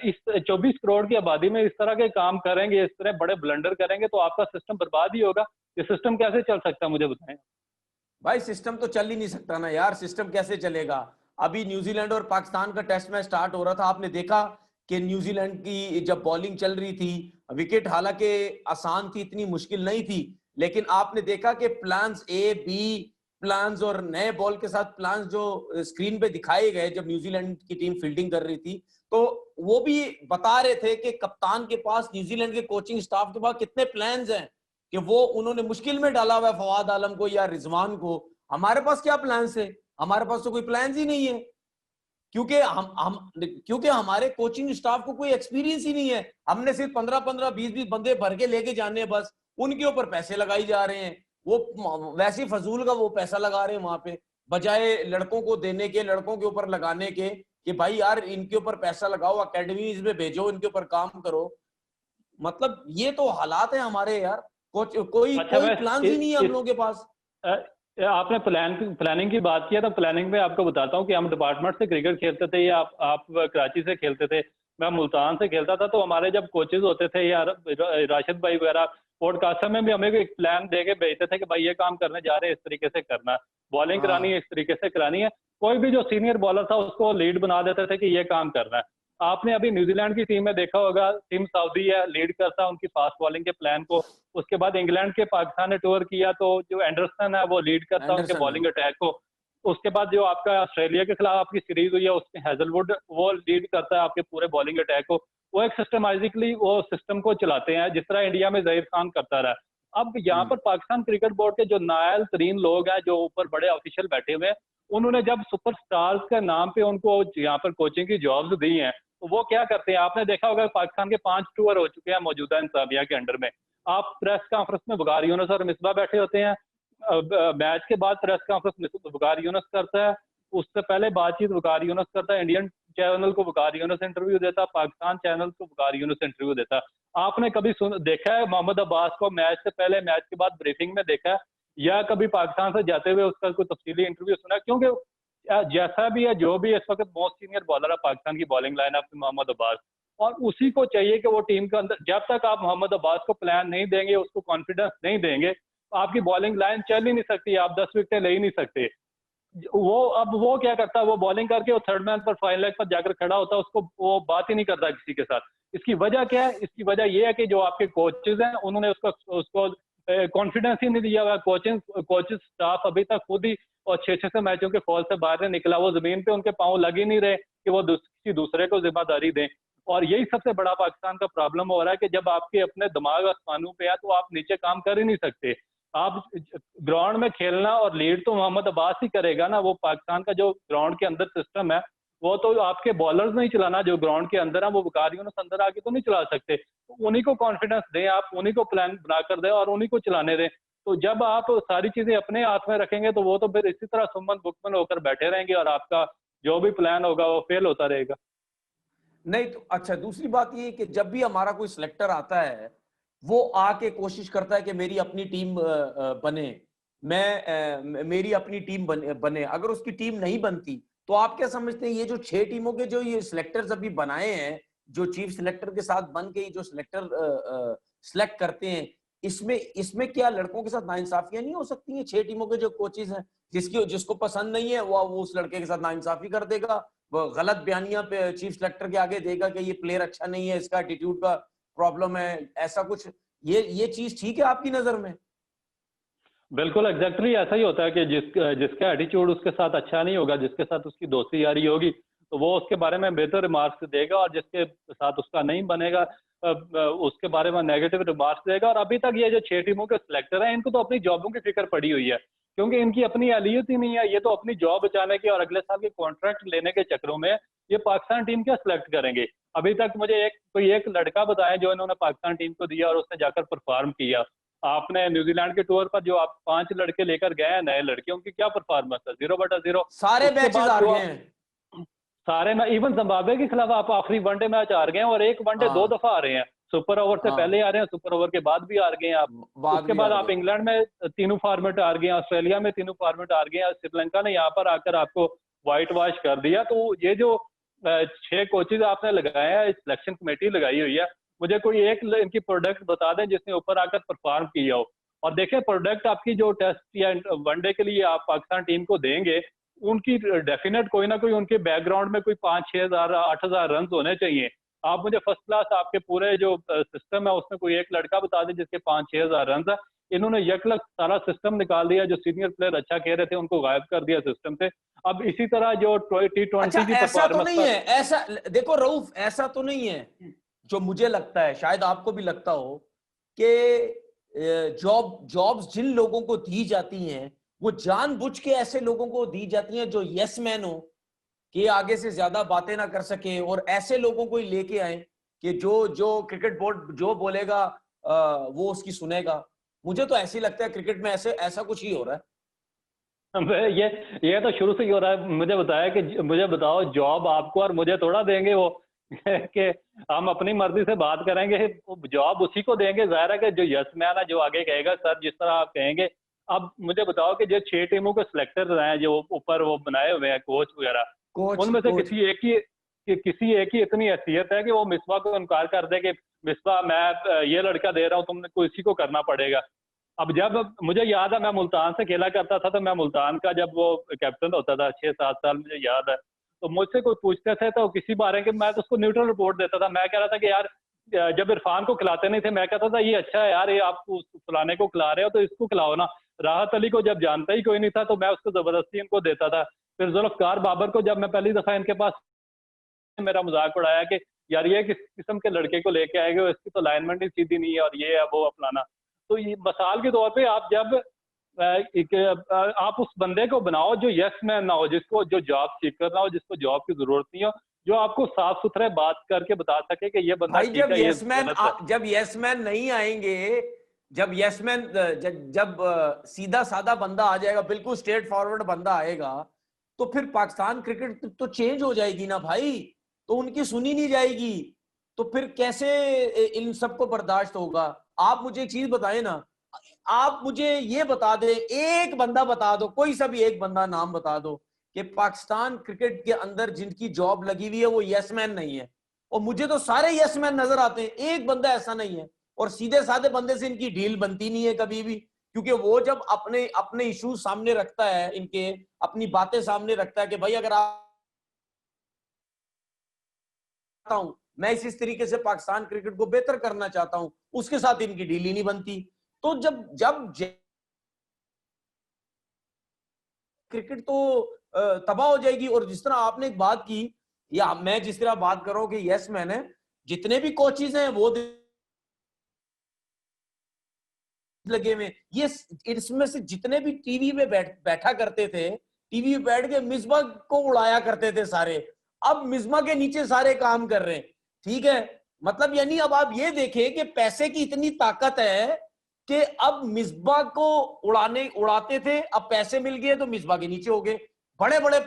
इस 24 करोड़ की आबादी में इस तरह के काम करेंगे, इस तरह बड़े ब्लंडर करेंगे, तो आपका सिस्टम बर्बाद ही होगा। ये सिस्टम कैसे चल सकता है, मुझे बताएं। भाई सिस्टम तो चल ही नहीं सकता ना यार, सिस्टम कैसे चलेगा। अभी न्यूजीलैंड और पाकिस्तान का टेस्ट मैच स्टार्ट हो रहा था, आपने देखा कि न्यूजीलैंड की जब बॉलिंग चल रही थी, विकेट हालांकि आसान थी, इतनी मुश्किल नहीं थी, लेकिन आपने देखा कि प्लान्स ए बी प्लान्स और नए बॉल के साथ प्लान्स जो स्क्रीन पे दिखाए गए जब न्यूजीलैंड की टीम फील्डिंग कर रही थी, तो वो भी बता रहे थे कि कप्तान के पास, न्यूजीलैंड के कोचिंग स्टाफ के पास कितने प्लान्स हैं कि वो उन्होंने मुश्किल में डाला हुआ है फवाद आलम को या रिजवान को। हमारे पास क्या प्लान्स है? हमारे पास तो कोई प्लान्स ही नहीं है, क्योंकि हमारे कोचिंग स्टाफ को कोई एक्सपीरियंस ही नहीं है। हमने सिर्फ 15-15 20-20 बंदे भर के लेके जाने हैं, बस उनके ऊपर पैसे लगाई जा रहे हैं। वो वैसे फजूल का वो पैसा लगा रहे हैं वहां पे, बजाय लड़कों को देने के, लड़कों के ऊपर लगाने के कि भाई यार इनके ऊपर पैसा लगाओ, अकेडमीज में भेजो, इनके ऊपर काम करो। मतलब ये तो हालात है हमारे यार, कोई अच्छा, मैं प्लान ही नहीं है हम लोगों के पास। आपने प्लानिंग की बात किया, तो प्लानिंग में आपको बताता हूँ कि हम डिपार्टमेंट से क्रिकेट खेलते थे, या आप कराची से खेलते थे, मैं मुल्तान से खेलता था। तो हमारे जब कोचेज होते थे या राशिद भाई वगैरह, पॉडकास्टर में भी हमें एक प्लान दे के भेजते थे कि भाई ये काम करने जा रहे हैं, इस तरीके से करना है, बॉलिंग करानी है, इस तरीके से करानी है। कोई भी जो सीनियर बॉलर था उसको लीड बना देते थे कि ये काम करना है। आपने अभी न्यूजीलैंड की टीम में देखा होगा, टीम सऊदी है, लीड करता है उनकी फास्ट बॉलिंग के प्लान को। उसके बाद इंग्लैंड के पाकिस्तान ने टूर किया, तो जो एंडरसन है वो लीड करता है उनके बॉलिंग अटैक को। उसके बाद जो आपका ऑस्ट्रेलिया के खिलाफ आपकी सीरीज हुई है, उसमें हैजलवुड वो लीड करता है आपके पूरे बॉलिंग अटैक को। वो एक सिस्टमाइजिकली वो सिस्टम को चलाते हैं, जिस तरह इंडिया में जहीर खान करता रहा। अब यहाँ पर पाकिस्तान क्रिकेट बोर्ड के जो नायल तरीन लोग हैं, जो ऊपर बड़े ऑफिशियल बैठे हुए हैं, उन्होंने जब सुपरस्टार्स के नाम पे उनको यहाँ पर कोचिंग की जॉब्स दी हैं, तो वो क्या करते हैं, आपने देखा होगा पाकिस्तान के 5 टूर हो चुके हैं मौजूदा इंतजामिया के अंडर में। आप प्रेस कॉन्फ्रेंस में वकार यूनुस और मिसबा बैठे होते हैं, मैच के बाद प्रेस कॉन्फ्रेंस वकार यूनुस करता है, उससे पहले बातचीत वकार यूनुस करता है, इंडियन चैनल को वकार यूनुस इंटरव्यू देता, पाकिस्तान चैनल को वकार यूनुस इंटरव्यू देता। आपने कभी देखा है मोहम्मद अब्बास को मैच से पहले, मैच के बाद ब्रीफिंग में देखा है, या कभी पाकिस्तान से जाते हुए उसका कोई तफसीली इंटरव्यू सुना? क्योंकि जैसा भी है, जो भी इस वक्त मोस्ट सीनियर बॉलर है पाकिस्तान की बॉलिंग लाइन है मोहम्मद अब्बास, और उसी को चाहिए कि वो टीम के अंदर, जब तक आप मोहम्मद अब्बास को प्लान नहीं देंगे, उसको कॉन्फिडेंस नहीं देंगे, आपकी बॉलिंग लाइन चल ही नहीं सकती, आप 10 विकेटें ले ही नहीं सकते। वो क्या करता है, वो बॉलिंग करके वो थर्ड मैन पर फाइन लेग पर जाकर खड़ा होता है, उसको वो बात ही नहीं करता किसी के साथ। इसकी वजह क्या है? इसकी वजह ये है कि जो आपके कोचेज हैं उन्होंने उसको कॉन्फिडेंस ही नहीं दिया हुआ। कोचिंग स्टाफ अभी तक खुद ही और 6-6 मैचों के फॉल से बाहर नहीं निकला, वो जमीन पे उनके पांव लग ही नहीं रहे कि वो किसी दूसरे को जिम्मेदारी दें। और यही सबसे बड़ा पाकिस्तान का प्रॉब्लम हो रहा है कि जब आपके अपने दिमाग आसमानों पे है, तो आप नीचे काम कर ही नहीं सकते। आप ग्राउंड में खेलना और लीड तो मोहम्मद अब्बास ही करेगा ना। वो पाकिस्तान का जो ग्राउंड के अंदर सिस्टम है, वो तो आपके बॉलर्स नहीं चलाना, जो ग्राउंड के अंदर है वो वकारियों ने अंदर आके तो नहीं चला सकते। तो उन्हीं को कॉन्फिडेंस दें, आप उन्हीं को प्लान बनाकर दें और उन्हीं को चलाने दें। तो जब आप सारी चीजें अपने हाथ में रखेंगे, तो वो तो फिर इसी तरह सुमन बुकमन होकर बैठे रहेंगे और आपका जो भी प्लान होगा वो फेल होता रहेगा। नहीं तो अच्छा, दूसरी बात ये कि जब भी हमारा कोई सिलेक्टर आता है, वो आके कोशिश करता है कि मेरी अपनी टीम बने, मेरी अपनी टीम बने। अगर उसकी टीम नहीं बनती, तो आप क्या समझते हैं ये जो 6 टीमों के जो ये सिलेक्टर्स अभी बनाए हैं, जो चीफ सिलेक्टर के साथ बन के जो सिलेक्टर सिलेक्ट करते हैं, इसमें क्या लड़कों के साथ नाइंसाफियां नहीं हो सकती हैं? 6 टीमों के जो कोचेज हैं, जिसको पसंद नहीं है वो उस लड़के के साथ नाइंसाफी कर देगा, वो गलत बयानियां पे चीफ सिलेक्टर के आगे देगा कि ये प्लेयर अच्छा नहीं है, इसका एटीट्यूड का प्रॉब्लम है, ऐसा कुछ। ये चीज ठीक है आपकी नजर में? बिल्कुल एग्जैक्टली ऐसा ही होता है कि जिसका एटीट्यूड उसके साथ अच्छा नहीं होगा, जिसके साथ उसकी दोस्ती यारी होगी, तो वो उसके बारे में बेहतर रिमार्क्स देगा, और जिसके साथ उसका नहीं बनेगा उसके बारे में नेगेटिव रिमार्क्स देगा। और अभी तक ये जो 6 टीमों के सिलेक्टर हैं, इनको तो अपनी जॉबों की फिक्र पड़ी हुई है, क्योंकि इनकी अपनी अहलियत ही नहीं है। ये तो अपनी जॉब बचाने के और अगले साल के कॉन्ट्रैक्ट लेने के चक्रों में ये पाकिस्तान टीम क्या सिलेक्ट करेंगे। अभी तक मुझे कोई एक लड़का बताया जो इन्होंने पाकिस्तान टीम को दिया और उसने जाकर परफॉर्म किया। आपने न्यूजीलैंड के टूर पर जो आप 5 लड़के लेकर गए हैं, नए लड़के, उनकी क्या परफॉर्मेंस है? 0/0। सारे उसके मैचेस बाद हार जो गए हैं। सारे में इवन जिम्बाब्वे के खिलाफ आप आखिरी वनडे मैच हार गए हैं, और एक वनडे 2 हाँ दफा हारे हैं। सुपर ओवर से हाँ, पहले आ रहे हैं, सुपर ओवर के बाद भी हार गए हैं आप। बाद उसके भी बाद हार आप गए। इंग्लैंड में तीनों फॉर्मेट हार गए हैं, ऑस्ट्रेलिया में तीनों फॉर्मेट हार गए हैं, श्रीलंका ने यहाँ पर आकर आपको व्हाइट वॉश कर दिया। तो ये जो 6 कोचेज आपने लगाए हैं, सिलेक्शन कमेटी लगाई हुई है, मुझे कोई एक इनकी प्रोडक्ट बता दें जिसने ऊपर आकर परफॉर्म किया हो। और देखें, प्रोडक्ट आपकी जो टेस्ट या वनडे के लिए आप पाकिस्तान टीम को देंगे, उनकी डेफिनेट कोई ना कोई उनके बैकग्राउंड में कोई 5-6 हजार 8 हजार रन होने चाहिए। आप मुझे फर्स्ट क्लास आपके पूरे जो सिस्टम है उसमें कोई एक लड़का बता दें जिसके 5-6 हजार रन है। इन्होंने यकलक सारा सिस्टम निकाल दिया, जो सीनियर प्लेयर अच्छा खेल रहे थे उनको गायब कर दिया सिस्टम से। अब इसी तरह जो अच्छा, T20 की ऐसा तो परफॉर्मेंस नहीं पर। है, ऐसा देखो रऊफ, ऐसा तो नहीं है जो मुझे लगता है, शायद आपको भी लगता हो कि जॉब्स जिन लोगों को दी जाती हैं वो जानबूझ के ऐसे लोगों को दी जाती हैं जो यस मैन हो, कि आगे से ज्यादा बातें ना कर सके, और ऐसे लोगों को ही लेके आए कि जो जो क्रिकेट बोर्ड जो बोलेगा वो उसकी सुनेगा। मुझे तो ऐसे ही लगता है क्रिकेट में ऐसे ऐसा कुछ ही हो रहा है। ये तो शुरू से ही हो रहा है। मुझे बताया कि मुझे बताओ, जॉब आपको और मुझे थोड़ा देंगे वो कि हम अपनी मर्जी से बात करेंगे। जॉब उसी को देंगे, जाहिर है कि जो यस मैन है, जो आगे कहेगा सर जिस तरह आप कहेंगे। अब मुझे बताओ कि जो 6 टीमों के सिलेक्टर रहे हैं, जो ऊपर वो बनाए हुए हैं कोच वगैरह, कोच उनमें से कोच किसी एक ही इतनी हैसियत है कि वो मिसबा को इनकार कर दे कि मिसबा मैं ये लड़का दे रहा हूँ, तुमने को इसी को करना पड़ेगा। अब जब मुझे याद है, मैं मुल्तान से खेला करता था, तो मैं मुल्तान का जब वो कैप्टन होता था 6-7 साल, मुझे याद है, तो मुझसे कोई पूछते थे तो किसी बारे के मैं तो उसको न्यूट्रल रिपोर्ट देता था। मैं कह रहा था कि यार, जब इरफान को खिलाते नहीं थे, मैं कहता था ये अच्छा है यार, ये आप फलाने को खिला रहे हो तो इसको खिलाओ ना। राहत अली को जब जानता ही कोई नहीं था तो मैं उसको जबरदस्ती इनको देता था। फिर जुल्फकार बाबर को जब मैं पहली दफा इनके पास, मेरा मजाक उड़ाया कि यार ये किस किस्म के लड़के को लेके आएगा, इसकी तो लाइनमेंट ही सीधी नहीं है, और ये है वो अपनाना। तो ये मिसाल के तौर पे आप जब आप उस बंदे को बनाओ जो यस मैन ना हो, जिसको जो जॉब सीकर ना हो, जिसको जॉब की जरूरत नहीं हो, जो आपको साफ सुथरे बात करके बता सके कि ये बंदा भाई, ठीक है, ये गलत है। जब यसमैन नहीं आएंगे, जब यसमैन जब सीधा साधा बंदा आ जाएगा, बिल्कुल स्ट्रेट फॉरवर्ड बंदा आएगा, तो फिर पाकिस्तान क्रिकेट तो चेंज हो जाएगी ना भाई, तो उनकी सुनी नहीं जाएगी। तो फिर कैसे इन सबको बर्दाश्त होगा? आप मुझे एक चीज बताएं ना, आप मुझे ये बता दे, एक बंदा बता दो, कोई सा भी एक बंदा नाम बता दो कि पाकिस्तान क्रिकेट के अंदर जिनकी जॉब लगी हुई है वो यसमैन नहीं है। और मुझे तो सारे यसमैन नजर आते हैं, एक बंदा ऐसा नहीं है। और सीधे साधे बंदे से इनकी डील बनती नहीं है कभी भी, क्योंकि वो जब अपने अपने इश्यूज सामने रखता है, इनके अपनी बातें सामने रखता है कि भाई अगर आप, हूं मैं इस तरीके से पाकिस्तान क्रिकेट को बेहतर करना चाहता हूं, उसके साथ इनकी डील ही नहीं बनती। तो जब जब क्रिकेट तो तबाह हो जाएगी। और जिस तरह आपने एक बात की, या मैं जिस तरह बात कर रहा हूं कि यस मैंने, जितने भी कोचेज हैं वो लगे हुए, ये इसमें से जितने भी टीवी पे बैठा करते थे, टीवी पे बैठ के मिसबा को उड़ाया करते थे सारे, अब मिसबा के नीचे सारे काम कर रहे हैं। ठीक है, मतलब यानी अब आप ये देखें कि पैसे की इतनी ताकत है कि अब मिसबा को उड़ाते थे, अब पैसे मिल गए तो मिसबा के नीचे हो गए। बड़े बड़े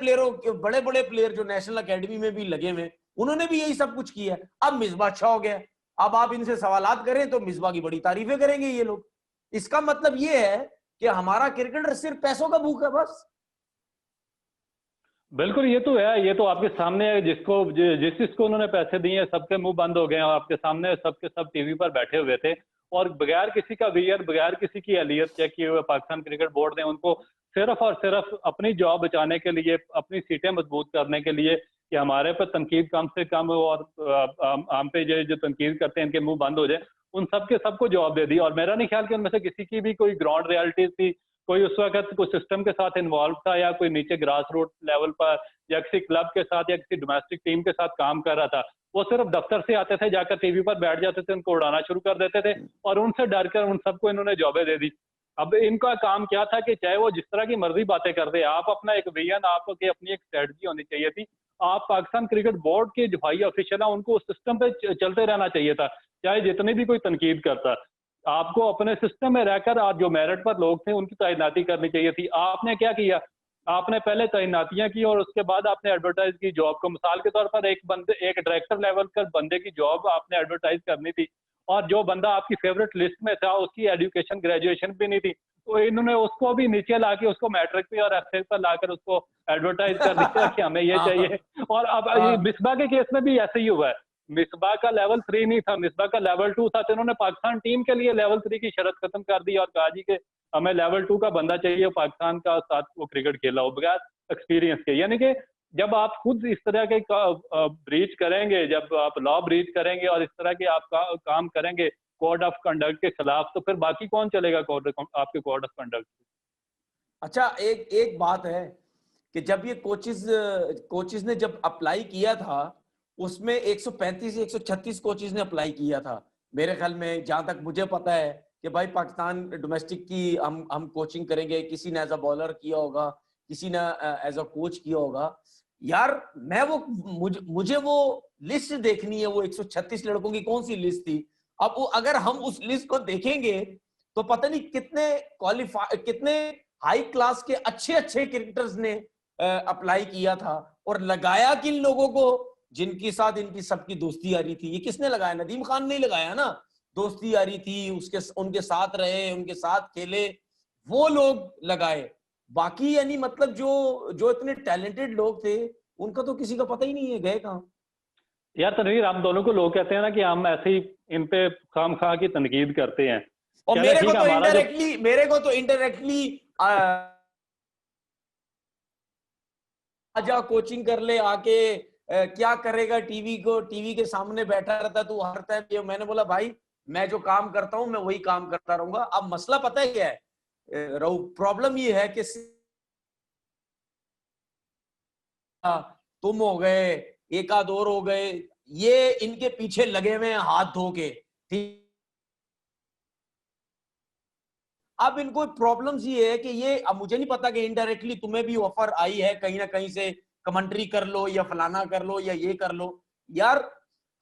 प्लेयर जो नेशनल अकेडमी में भी लगे हुए, उन्होंने भी यही सब कुछ किया। अब मिसबा अच्छा हो गया, अब आप इनसे सवालात करें तो मिसबा की बड़ी तारीफें करेंगे ये लोग। इसका मतलब ये है कि हमारा क्रिकेटर सिर्फ पैसों का भूख है बस। बिल्कुल, ये तो है, ये तो आपके सामने है। जिसको उन्होंने पैसे दिए हैं, सबके मुंह बंद हो गए हैं, और आपके सामने सबके सब टीवी पर बैठे हुए थे, और बगैर किसी का वियर, बगैर किसी की अहलियत चेक किए हुए पाकिस्तान क्रिकेट बोर्ड ने उनको सिर्फ और सिर्फ अपनी जॉब बचाने के लिए, अपनी सीटें मजबूत करने के लिए, कि हमारे पर तनकीद कम से कम हो, और हम पे जो तनकीद करते हैं इनके मुंह बंद हो जाए, उन सबके सबको जवाब दे दी। और मेरा नहीं ख्याल कि उनमें से किसी की भी कोई ग्राउंड रियलिटी थी, कोई उस वक्त कोई सिस्टम के साथ इन्वॉल्व था, या कोई नीचे ग्रास रूट लेवल पर या किसी क्लब के साथ या किसी डोमेस्टिक टीम के साथ काम कर रहा था। वो सिर्फ दफ्तर से आते थे, जाकर टीवी पर बैठ जाते थे, उनको उड़ाना शुरू कर देते थे, और उनसे डरकर उन सबको इन्होंने जॉबें दे दी। अब इनका काम क्या था कि चाहे वो जिस तरह की मर्जी बातें कर दे, आप अपना एक विजन, आपकी अपनी एक स्ट्रेटजी होनी चाहिए थी। आप पाकिस्तान क्रिकेट बोर्ड के जो हाई ऑफिशियल है, उनको उस सिस्टम पे चलते रहना चाहिए था, चाहे जितनी भी कोई तनकीद करता। आपको अपने सिस्टम में रहकर आज जो मेरिट पर लोग थे उनकी तैनाती करनी चाहिए थी। आपने क्या किया, आपने पहले तैनातियां की और उसके बाद आपने एडवर्टाइज की जॉब को। मिसाल के तौर पर एक डायरेक्टर लेवल का बंदे की जॉब आपने एडवर्टाइज करनी थी, और जो बंदा आपकी फेवरेट लिस्ट में था उसकी एजुकेशन ग्रेजुएशन भी नहीं थी, तो इन्होंने उसको भी नीचे लाके उसको मैट्रिक पे और एफ पर लाकर उसको एडवर्टाइज कर दिया कि हमें ये हाँ, चाहिए। और अब ये हाँ, मिसबा के केस में भी ऐसे ही हुआ है। मिसबा का लेवल 3 नहीं था, मिसबा का लेवल 2 था, तो इन्होंने पाकिस्तान टीम के लिए लेवल 3 की शर्त खत्म कर दी और कहा जी कि हमें लेवल 2 का बंदा चाहिए पाकिस्तान का साथ वो क्रिकेट खेला हो बगैर एक्सपीरियंस के। यानी कि जब आप खुद इस तरह के ब्रीच करेंगे, जब आप लॉ ब्रीच करेंगे और इस तरह के आप काम करेंगे कोड ऑफ कंडक्ट के खिलाफ, तो फिर बाकी कौन चलेगा आपके कोड ऑफ कंडक्ट। अच्छा, एक एक बात है कि जब ये कोचेस कोचेस ने जब अप्लाई किया था, उसमें 135 या 136 कोचेस ने अप्लाई किया था मेरे ख्याल में, जहां तक मुझे पता है कि भाई पाकिस्तान डोमेस्टिक की हम कोचिंग करेंगे। किसी ने एज अ बॉलर किया होगा, किसी ने एज अ कोच किया होगा। यार मैं वो मुझे वो लिस्ट देखनी है, वो 136 लड़कों की कौन सी लिस्ट थी। अब वो अगर हम उस लिस्ट को देखेंगे तो पता नहीं कितने क्वालिफाई, कितने हाई क्लास के अच्छे अच्छे क्रिकेटर्स ने अप्लाई किया था, और लगाया किन लोगों को, जिनके साथ इनकी सबकी दोस्ती यारी थी। ये किसने लगाया? नदीम खान ने लगाया ना। दोस्ती यारी थी, उसके उनके साथ रहे, उनके साथ खेले, वो लोग लगाए। बाकी यानी मतलब जो जो इतने टैलेंटेड लोग थे उनका तो किसी का पता ही नहीं है गए कहाँ। यार तनवीर, हम दोनों को लोग कहते हैं ना कि हम ऐसे ही इन पे खाम खा की तनकीद करते हैं। और चले ठीक है, हमारा जो मेरे को तो इनडायरेक्टली आजा कोचिंग कर ले आके, क्या करेगा, टीवी के सामने बैठा रहता तू हर टाइम। मैंने बोला भाई मैं जो काम करता हूं मैं वही काम करता रहूंगा। अब मसला पता है क्या है रहू, प्रॉब्लम ये है कि तुम हो गए, एक आध और हो गए, ये इनके पीछे लगे हुए हैं हाथ धो के, ठीक। अब इनको प्रॉब्लम्स ये है कि ये, अब मुझे नहीं पता कि इनडायरेक्टली तुम्हें भी ऑफर आई है कहीं ना कहीं से, कमेंट्री कर लो या फलाना कर लो या ये कर लो। यार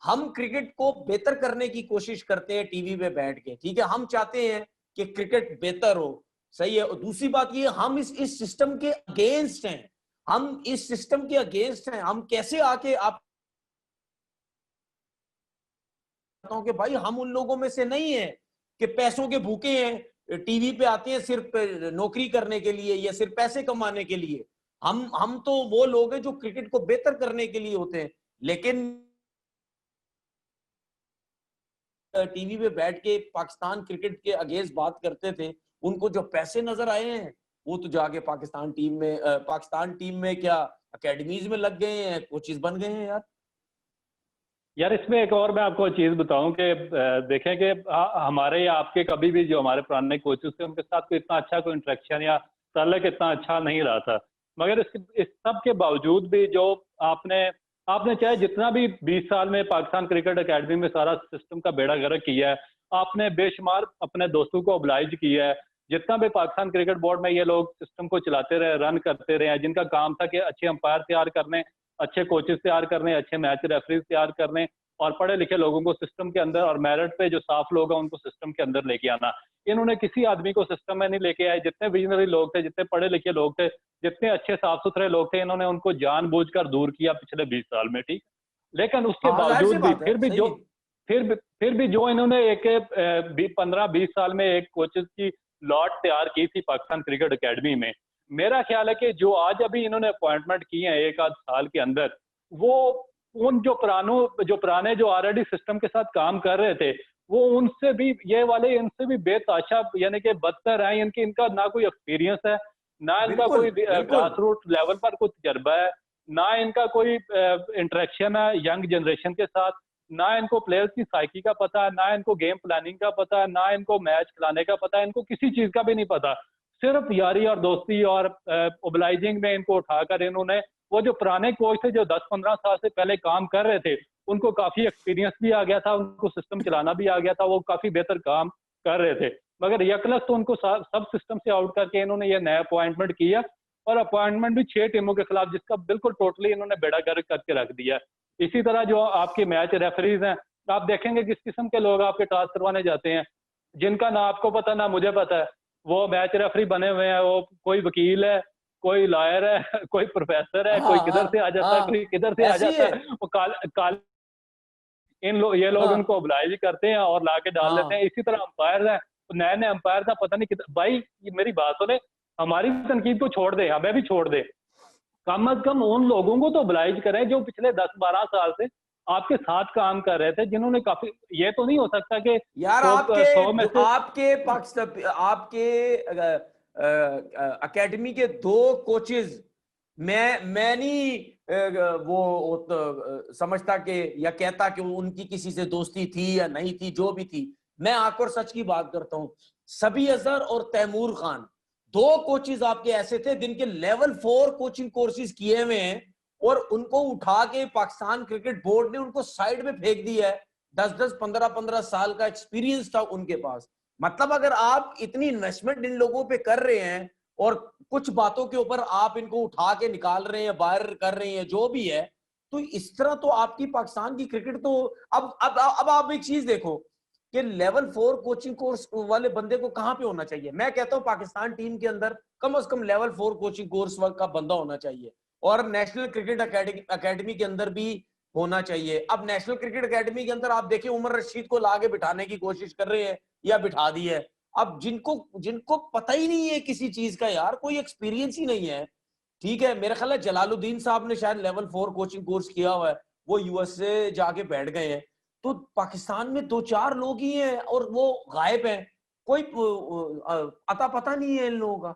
हम क्रिकेट को बेहतर करने की कोशिश करते हैं टीवी पे बैठ के, ठीक है, हम चाहते हैं कि क्रिकेट बेहतर हो, सही है। और दूसरी बात ये, हम इस सिस्टम के अगेंस्ट हैं, हम इस सिस्टम के अगेंस्ट हैं। हम कैसे आके आप कि भाई हम उन लोगों में से नहीं है कि पैसों के भूखे हैं, टीवी पे आते हैं सिर्फ नौकरी करने के लिए या सिर्फ पैसे कमाने के लिए। हम तो वो लोग हैं जो क्रिकेट को बेहतर करने के लिए होते हैं। लेकिन टीवी पे बैठ के पाकिस्तान क्रिकेट के अगेंस्ट बात करते थे, उनको जो पैसे नजर आए हैं वो तो जाके पाकिस्तान टीम में क्या अकेडमीज में लग गए हैं, कोचेस बन गए हैं यार। यार इसमें एक और मैं आपको चीज़ बताऊं कि देखें कि हमारे या आपके कभी भी जो हमारे पुराने कोचेस थे उनके साथ कोई इतना अच्छा कोई इंटरेक्शन या ताल्लुक इतना अच्छा नहीं रहा था। मगर इस सब के बावजूद भी जो आपने आपने चाहे जितना भी 20 साल में पाकिस्तान क्रिकेट एकेडमी में सारा सिस्टम का बेड़ा गर्क किया है, आपने बेशुमार अपने दोस्तों को ओब्लाइज किया है। जितना भी पाकिस्तान क्रिकेट बोर्ड में ये लोग सिस्टम को चलाते रहे, रन करते रहे, जिनका काम था कि अच्छे अंपायर तैयार करने, अच्छे कोचेस तैयार करने, अच्छे मैच रेफरीज तैयार करने और पढ़े लिखे लोगों को सिस्टम के अंदर, और मेरिट पे जो साफ लोग हैं उनको सिस्टम के अंदर लेके आना। इन्होंने किसी आदमी को सिस्टम में नहीं लेके आए। जितने विजनरी लोग थे, जितने पढ़े लिखे लोग थे, जितने अच्छे साफ सुथरे लोग थे, इन्होंने उनको जानबूझकर दूर किया पिछले 20 साल में, ठीक। लेकिन उसके हाँ जाहिर सी बावजूद भी बात है, सही है। फिर भी जो इन्होंने एक 15-20 साल में एक कोचेस की लॉट तैयार की थी पाकिस्तान क्रिकेट एकेडमी में, मेरा ख्याल है कि जो आज अभी इन्होंने अपॉइंटमेंट की है एक आध साल के अंदर, वो उन जो पुराने जो ऑलरेडी सिस्टम के साथ काम कर रहे थे, वो उनसे भी, ये वाले इनसे भी बेताशा यानी कि बदतर है। इनका ना कोई एक्सपीरियंस है, ना इनका बिल्कुल कोई बिल्कुल। ग्रास रूट लेवल पर कोई तजर्बा है, ना इनका कोई इंटरेक्शन है यंग जनरेशन के साथ, ना इनको प्लेयर्स की साइकी का पता है, ना इनको गेम प्लानिंग का पता है, ना इनको मैच खिलाने का पता है, इनको किसी चीज का भी नहीं पता। सिर्फ यारी और दोस्ती और ओबलाइजिंग में इनको उठाकर इन्होंने, वो जो पुराने कोच थे जो 10-15 साल से पहले काम कर रहे थे, उनको काफी एक्सपीरियंस भी आ गया था, उनको सिस्टम चलाना भी आ गया था, वो काफी बेहतर काम कर रहे थे। मगर यकलस तो उनको सब सिस्टम से आउट करके इन्होंने ये नया अपॉइंटमेंट किया, और अपॉइंटमेंट भी 6 टीमों के खिलाफ, जिसका बिल्कुल टोटली इन्होंने बेड़ा गर्क करके रख दिया। इसी तरह जो आपके मैच रेफरीज हैं, आप देखेंगे किस किस्म के लोग आपके टास्क करवाने जाते हैं। जिनका ना आपको पता ना मुझे पता है, वो मैच रेफरी बने हुए हैं, वो कोई वकील है, कोई लॉयर है, कोई प्रोफेसर है, कोई हाँ किधर से हाँ आ जाता है, हाँ, कोई किधर से आ ऐसे ही जाता है। है, वो काल ये लोग हाँ इनको oblige करते हैं और लाके डाल देते हाँ हैं। इसी तरह अंपायर है, नए नए अंपायर का पता नहीं कितना भाई, ये मेरी बात सुने, हमारी तनकीद को छोड़ दे, हमें भी छोड़ दे, कम अज कम उन लोगों को तो oblige करें जो पिछले 10-12 साल से आपके साथ काम कर रहे थे, जिन्होंने काफी, ये तो नहीं हो सकता कि यार, 100 में से आपके पाकिस्तान, आपके एकेडमी के दो कोचेज, मैं नहीं समझता कि या कहता कि उनकी किसी से दोस्ती थी या नहीं थी, जो भी थी, मैं आकर सच की बात करता हूं। सबी अजहर और तैमूर खान, दो कोचेज आपके ऐसे थे जिनके लेवल 4 कोचिंग कोर्सेज किए हुए हैं, और उनको उठा के पाकिस्तान क्रिकेट बोर्ड ने उनको साइड में फेंक दिया है। 10-10, 15-15 साल का एक्सपीरियंस था उनके पास। मतलब अगर आप इतनी इन्वेस्टमेंट इन लोगों पे कर रहे हैं और कुछ बातों के ऊपर आप इनको उठा के निकाल रहे हैं, बाहर कर रहे हैं, जो भी है, तो इस तरह तो आपकी पाकिस्तान की क्रिकेट तो अब आप एक चीज देखो कि लेवल 4 कोचिंग कोर्स वाले बंदे को कहां पे होना चाहिए। मैं कहता हूं पाकिस्तान टीम के अंदर कम से कम लेवल 4 कोचिंग कोर्स का बंदा होना चाहिए, और नेशनल क्रिकेट अकेडमी के अंदर भी होना चाहिए। अब नेशनल क्रिकेट अकेडमी के अंदर आप देखिए उमर रशीद को लाके बिठाने की कोशिश कर रहे हैं या बिठा दी है। अब जिनको जिनको पता ही नहीं है किसी चीज का, यार कोई एक्सपीरियंस ही नहीं है। ठीक है, मेरा ख्याल है जलालुद्दीन साहब ने शायद लेवल 4 कोचिंग कोर्स किया हुआ है, वो यूएसए जाके बैठ गए हैं। तो पाकिस्तान में 2-4 लोग ही हैं और वो गायब हैं, कोई अता पता नहीं है इन लोगों का।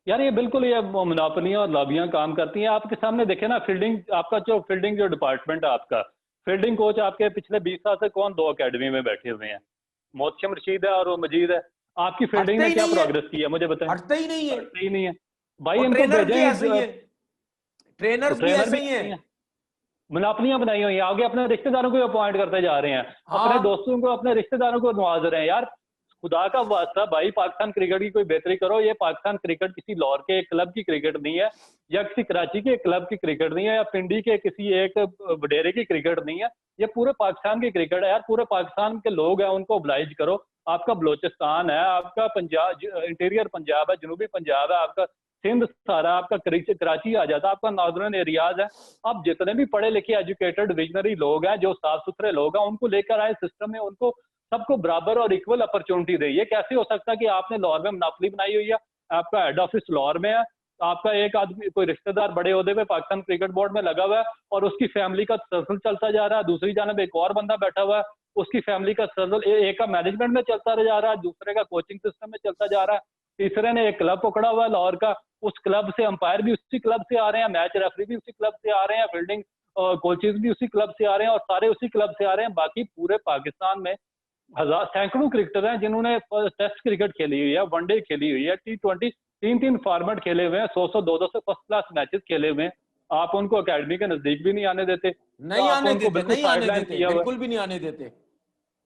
यार ये बिल्कुल ये मोनोपोलियां और लॉबियां काम करती हैं। आपके सामने देखे ना, फील्डिंग आपका जो फील्डिंग जो डिपार्टमेंट है आपका, फील्डिंग कोच आपके पिछले 20 साल से कौन 2 अकेडमी में बैठे हुए हैं, मोहसिन रशीद है और वो मजीद है। आपकी फील्डिंग हटते ने ही क्या नहीं है, प्रोग्रेस की है मुझे बताएं। हटते ही नहीं है। करते ही नहीं है भाई, और इनको ट्रेनर भी ऐसे ही भेजें। है, ट्रेनर्स भी ट्रेनर ऐसे भी ही ऐसे हैं। ही हैं, मोनोपोलियां बनाई हुई हैं, आगे अपने रिश्तेदारों को अपॉइंट करते जा रहे हैं, अपने हाँ, दोस्तों को अपने रिश्तेदारों को नवाज रहे हैं। यार खुदा का वास्ता भाई, पाकिस्तान क्रिकेट की कोई बेहतरी करो। ये पाकिस्तान क्रिकेट किसी लाहौर के एक क्लब की क्रिकेट नहीं है, या किसी कराची के एक क्लब की क्रिकेट नहीं है, या पिंडी के किसी एक वडेरे की क्रिकेट नहीं है। ये पूरे पाकिस्तान की क्रिकेट है यार, पूरे पाकिस्तान के लोग हैं, उनको oblige करो। आपका बलोचिस्तान है, आपका पंजाब, इंटीरियर पंजाब है, जनूबी पंजाब है, आपका सिंध सारा, आपका कराची आ जाता है, आपका नॉर्दर्न एरियाज है। आप जितने भी पढ़े लिखे एजुकेटेड विजनरी लोग हैं, जो साफ सुथरे लोग हैं, उनको लेकर आए सिस्टम में, उनको सबको बराबर और इक्वल अपॉर्चुनिटी दे। ये कैसे हो सकता है कि आपने लाहौर में मोनोपोली बनाई हुई है, आपका हेड ऑफिस लाहौर में है, आपका एक आदमी कोई रिश्तेदार बड़े ओहदे पे पाकिस्तान क्रिकेट बोर्ड में लगा हुआ है, और उसकी फैमिली का तसलसल चलता जा रहा है, दूसरी जानब एक और बंदा बैठा हुआ है, उसकी फैमिली का तसलसल एक का मैनेजमेंट में चलता जा रहा है, दूसरे का कोचिंग सिस्टम में चलता जा रहा है, तीसरे ने एक क्लब पकड़ा हुआ है लाहौर का, उस क्लब से अंपायर भी उसी क्लब से आ रहे हैं, मैच रेफरी भी उसी क्लब से आ रहे हैं, फील्डिंग कोचेज भी उसी क्लब से आ रहे हैं, और सारे उसी क्लब से आ रहे हैं। बाकी पूरे पाकिस्तान में सैकड़ों क्रिकेटर हैं जिन्होंने टेस्ट क्रिकेट खेली हुई है, वनडे खेली हुई है, T20 3-3 फॉर्मेट खेले हुए हैं, 100-100 200 से फर्स्ट क्लास मैचेस खेले हुए हैं। आप उनको अकेडमी के नजदीक भी नहीं आने देते, तो नहीं आप आने उनको देते, बिल्कुल नहीं आने साइडलाइन देते, किया हुआ है। बिल्कुल भी नहीं आने देते।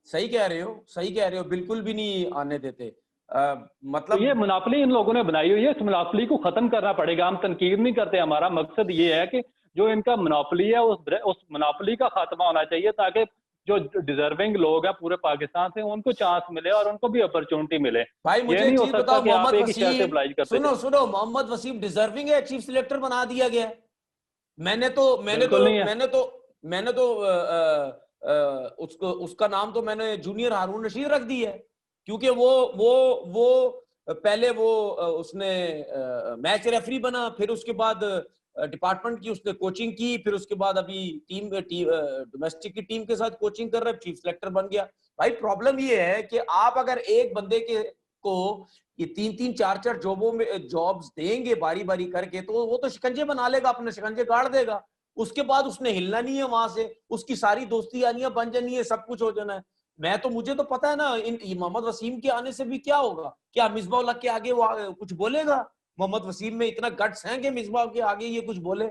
सही कह रहे हो, सही कह रहे हो, बिल्कुल भी नहीं आने देते। तो ये मतलब मोनोपोली इन लोगों ने बनाई हुई है, इस मोनोपोली को खत्म करना पड़ेगा। हम तनकीद नहीं करते, हमारा मकसद ये है कि जो इनका मोनोपोली है उस मोनोपोली का खात्मा होना चाहिए, ताकि जो डिजर्विंग लोग हैं पूरे पाकिस्तान से उनको चांस मिले और उनको भी अपॉर्चुनिटी मिले। भाई ये मुझे एक नहीं हो चीज सकता बताओ, कि आप मोहम्मद एक ही शहर से वसीम, अप्लाई करते सुनो जाए। सुनो, मोहम्मद वसीम डिजर्विंग है, चीफ सिलेक्टर बना दिया गया है। मैंने तो मैंने तो बिल्कुल नहीं है। मैंने तो मैंने तो उसको उसका नाम तो मैंने जूनियर हारून रशीद रख दी है, क्योंकि वो पहले वो उसने मैच रेफरी बना, फिर उसके बाद डिपार्टमेंट की उसने कोचिंग की, फिर उसके बाद अभी डोमेस्टिक की टीम के साथ कोचिंग कर रहा है, चीफ सिलेक्टर बन गया। भाई प्रॉब्लम ये है कि आप अगर एक बंदे के को ये 3-3 4-4 जॉबों में जॉब्स देंगे बारी बारी करके, तो वो तो शिकंजे बना लेगा, अपने शिकंजे गाड़ देगा। उसके बाद उसने हिलना नहीं है वहां से, उसकी सारी दोस्ती यानियां बन जानी है, सब कुछ हो जाना है। मुझे तो पता है ना, इन मोहम्मद वसीम के आने से भी क्या होगा। क्या मिसबाह उल हक के आगे वो कुछ बोलेगा? मोहम्मद वसीम में इतना गट्स है कि मिसबाह के आगे ये कुछ बोले?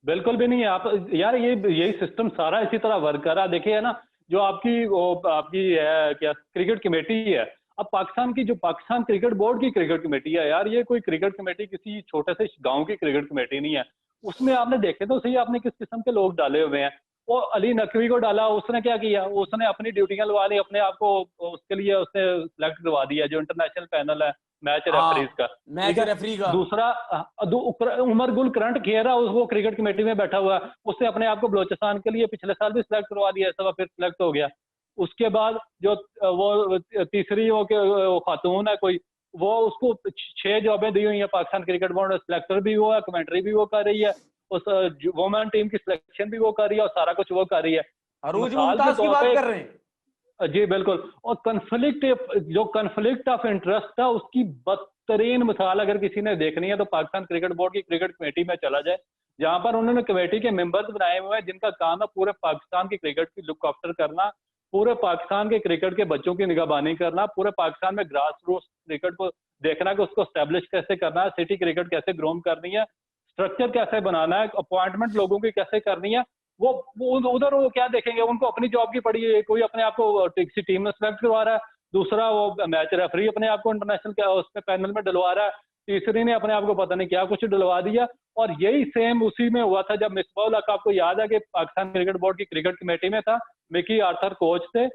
बिल्कुल भी नहीं है। आप यार ये यही सिस्टम सारा इसी तरह वर्क कर रहा है। देखिए है ना, जो आपकी है क्या क्रिकेट कमेटी है, अब पाकिस्तान की जो पाकिस्तान क्रिकेट बोर्ड की क्रिकेट कमेटी है यार, ये कोई क्रिकेट कमेटी किसी छोटे से गांव की क्रिकेट कमेटी नहीं है। उसमें आपने देखे तो सही, आपने किस किस्म के लोग डाले हुए हैं। वो अली नकवी को डाला, उसने क्या किया, उसने अपनी ड्यूटियां लगा ली अपने आप को, उसके लिए उसने सिलेक्ट करवा दिया जो इंटरनेशनल पैनल है मैच रेफरीज हाँ, का, मैच ठीक है। रेफरी का। दूसरा उमर गुल करंट खेरा, वो क्रिकेट कमेटी में बैठा हुआ, उसने अपने आप को बलोचिस्तान के लिए पिछले साल भी सिलेक्ट करवा दिया, इस दफा फिर सिलेक्ट हो गया। उसके बाद जो वो तीसरी वो खातून है कोई, वो उसको 6 जॉबें दी हुई हैं पाकिस्तान क्रिकेट बोर्ड, सिलेक्टर भी वो है, कमेंट्री भी वो कर रही है, उस वुमेन टीम की सिलेक्शन भी वो कर रही है और सारा कुछ वो कर रही है। अरूज मिसाल के मुमताज की तौर बात पे, कर रहे हैं। जी बिल्कुल। और कन्फ्लिक्ट ऑफ इंटरेस्ट था, उसकी बदतरीन मिसाल अगर किसी ने देखनी है तो पाकिस्तान क्रिकेट बोर्ड की क्रिकेट कमेटी में चला जाए, जहां पर उन्होंने कमेटी के मेंबर्स बनाए हुए हैं जिनका काम है पूरे पाकिस्तान की क्रिकेट की लुक आफ्टर करना, पूरे पाकिस्तान के क्रिकेट के बच्चों की निगहबानी करना, पूरे पाकिस्तान में ग्रास रूट क्रिकेट को देखना कि उसको स्टैब्लिश कैसे करना है, सिटी क्रिकेट कैसे ग्रोम करनी है, स्ट्रक्चर कैसे बनाना है, अपॉइंटमेंट लोगों की कैसे करनी है। वो उधर वो क्या देखेंगे, उनको अपनी जॉब की पड़ी है, कोई अपने आप को किसी टीम में सिलेक्ट करवा रहा है, दूसरा वो मैच रेफरी अपने आप को इंटरनेशनल उसमें पैनल में डलवा रहा है, तीसरी ने अपने आप को पता नहीं क्या कुछ डलवा दिया। और यही सेम उसी में हुआ था जब मिसबाह हक, आपको याद है कि पाकिस्तान क्रिकेट बोर्ड की क्रिकेट कमेटी में था, मिकी आर्थर कोच थे,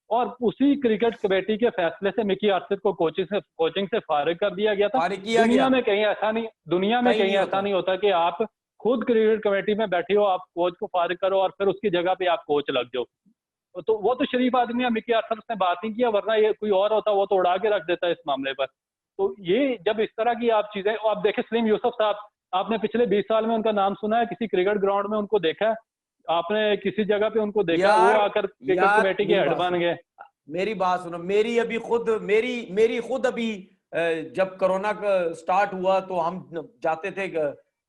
और उसी क्रिकेट कमेटी के फैसले से मिकी आर्थर को कोचिंग से फारिग कर दिया गया था। फारिग किया दुनिया गया। में कहीं ऐसा नहीं, दुनिया में कहीं कहीं नहीं ऐसा होता। नहीं होता कि आप खुद क्रिकेट कमेटी में बैठे हो, आप कोच को फारिग करो और फिर उसकी जगह पे आप कोच लग जाओ। तो वो तो शरीफ आदमी है, मिकी आर्थर ने बात नहीं किया, वरना ये कोई और होता वो तो उड़ा के रख देता है इस मामले पर। तो ये जब इस तरह की आप चीजें, आप देखें सलीम यूसुफ साहब, आपने पिछले 20 साल में उनका नाम सुना है, किसी क्रिकेट ग्राउंड में उनको देखा है, आपने किसी जगह पे उनको देखा है, वो यार, आकर क्रिकेट यार कमेटी के मेरी हेड बात बन सुनो, गए। मेरी बात सुनो, मेरी अभी खुद मेरी खुद अभी जब कोरोना का स्टार्ट हुआ तो हम जाते थे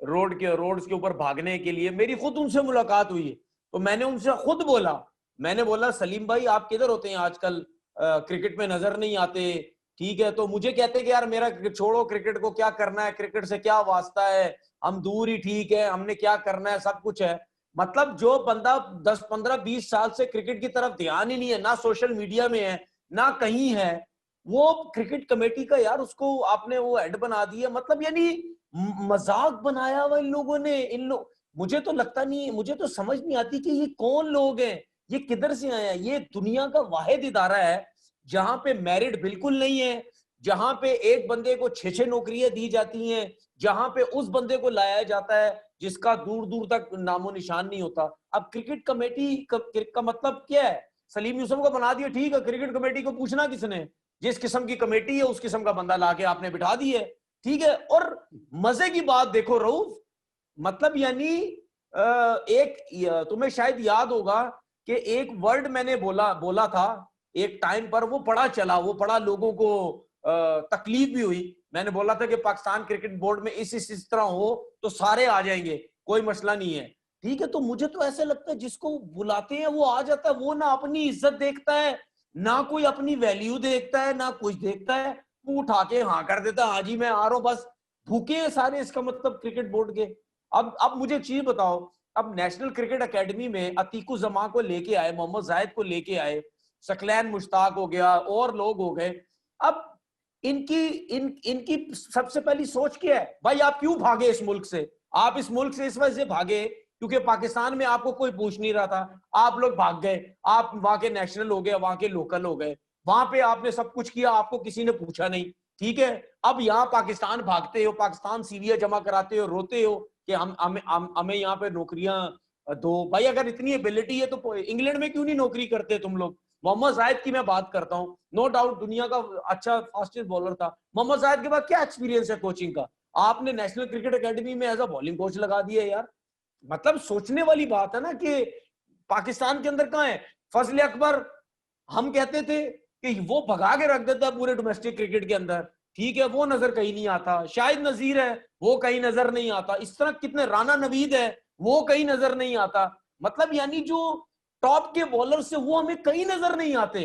रोड्स के ऊपर भागने के लिए, मेरी खुद उनसे मुलाकात हुई है। तो मैंने उनसे खुद बोला, मैंने बोला सलीम भाई आप किधर होते हैं आजकल, क्रिकेट में नजर नहीं आते, ठीक है। तो मुझे कहते कि यार मेरा छोड़ो, क्रिकेट को क्या करना है, क्रिकेट से क्या वास्ता है, हम दूर ही ठीक है, हमने क्या करना है, सब कुछ है। मतलब जो बंदा 10 15 20 साल से क्रिकेट की तरफ ध्यान ही नहीं है, ना सोशल मीडिया में है ना कहीं है, वो क्रिकेट कमेटी का यार उसको आपने वो हेड बना दिया। मतलब यानी मजाक बनाया हुआ इन लोगों ने। मुझे तो लगता नहीं, मुझे तो समझ नहीं आती कि ये कौन लोग हैं, ये किधर से आए हैं। ये दुनिया का वाहिद इदारा है जहां पे मेरिट बिल्कुल नहीं है, जहां पे एक बंदे को 6 नौकरियां दी जाती हैं, जहां पे उस बंदे को लाया जाता है जिसका दूर दूर तक नामो निशान नहीं होता। अब क्रिकेट कमेटी का मतलब क्या है? सलीम यूसुफ को बना दिया, ठीक है, क्रिकेट कमेटी को पूछना किसने? जिस किस्म की कमेटी है उस किस्म का बंदा लाके आपने बिठा दी है, ठीक है। और मजे की बात देखो रऊफ, मतलब यानी एक तुम्हें शायद याद होगा कि एक वर्ड मैंने बोला बोला था एक टाइम पर, वो पड़ा चला, वो पड़ा लोगों को तकलीफ भी हुई। मैंने बोला था कि पाकिस्तान क्रिकेट बोर्ड में इस तरह हो तो सारे आ जाएंगे, कोई मसला नहीं है, ठीक है। तो मुझे तो ऐसे लगता है जिसको बुलाते हैं वो आ जाता है, वो ना अपनी इज्जत देखता है, ना कोई अपनी वैल्यू देखता है, ना कुछ देखता है, वो उठा के हाँ कर देता है, हाँ जी मैं आ रहा हूं, बस भूखे हैं सारे इसका मतलब क्रिकेट बोर्ड के। अब मुझे एक चीज बताओ, अब नेशनल क्रिकेट एकेडमी में अतीकु जमा को लेके आए, मोहम्मद जाहिद को लेके आए, सकलैन मुश्ताक हो गया और लोग हो गए। अब इनकी सबसे पहली सोच क्या है? भाई आप क्यों भागे इस मुल्क से? आप इस मुल्क से इस वजह से भागे क्योंकि पाकिस्तान में आपको कोई पूछ नहीं रहा था, आप लोग भाग गए, आप वहां के नेशनल हो गए, वहां के लोकल हो गए, वहां पे आपने सब कुछ किया, आपको किसी ने पूछा नहीं, ठीक है। अब यहाँ पाकिस्तान भागते हो, पाकिस्तान सीविया जमा कराते हो, रोते हो कि हमें यहाँ पे नौकरियां दो। भाई अगर इतनी एबिलिटी है तो इंग्लैंड में क्यों नहीं नौकरी करते तुम लोग? मोहम्मद जाहिद की मैं बात करता हूँ, नो डाउट दुनिया का अच्छा फास्टेस्ट बॉलर था। मोहम्मद जाहिद के बाद क्या एक्सपीरियंस है कोचिंग का? आपने नेशनल क्रिकेट एकेडमी में एज अ बॉलिंग कोच लगा दिया यार। मतलब सोचने वाली बात है ना कि पाकिस्तान के अंदर कहाँ है फजल अकबर? हम कहते थे कि वो भगा के रख देता है पूरे डोमेस्टिक क्रिकेट के अंदर, ठीक है, वो नजर कहीं नहीं आता। शाहिद नजीर है, वो कहीं नजर नहीं आता। इस तरह कितने, राना नवीद है, वो कहीं नजर नहीं आता। मतलब यानी जो टॉप के बॉलर से वो हमें कहीं नजर नहीं आते।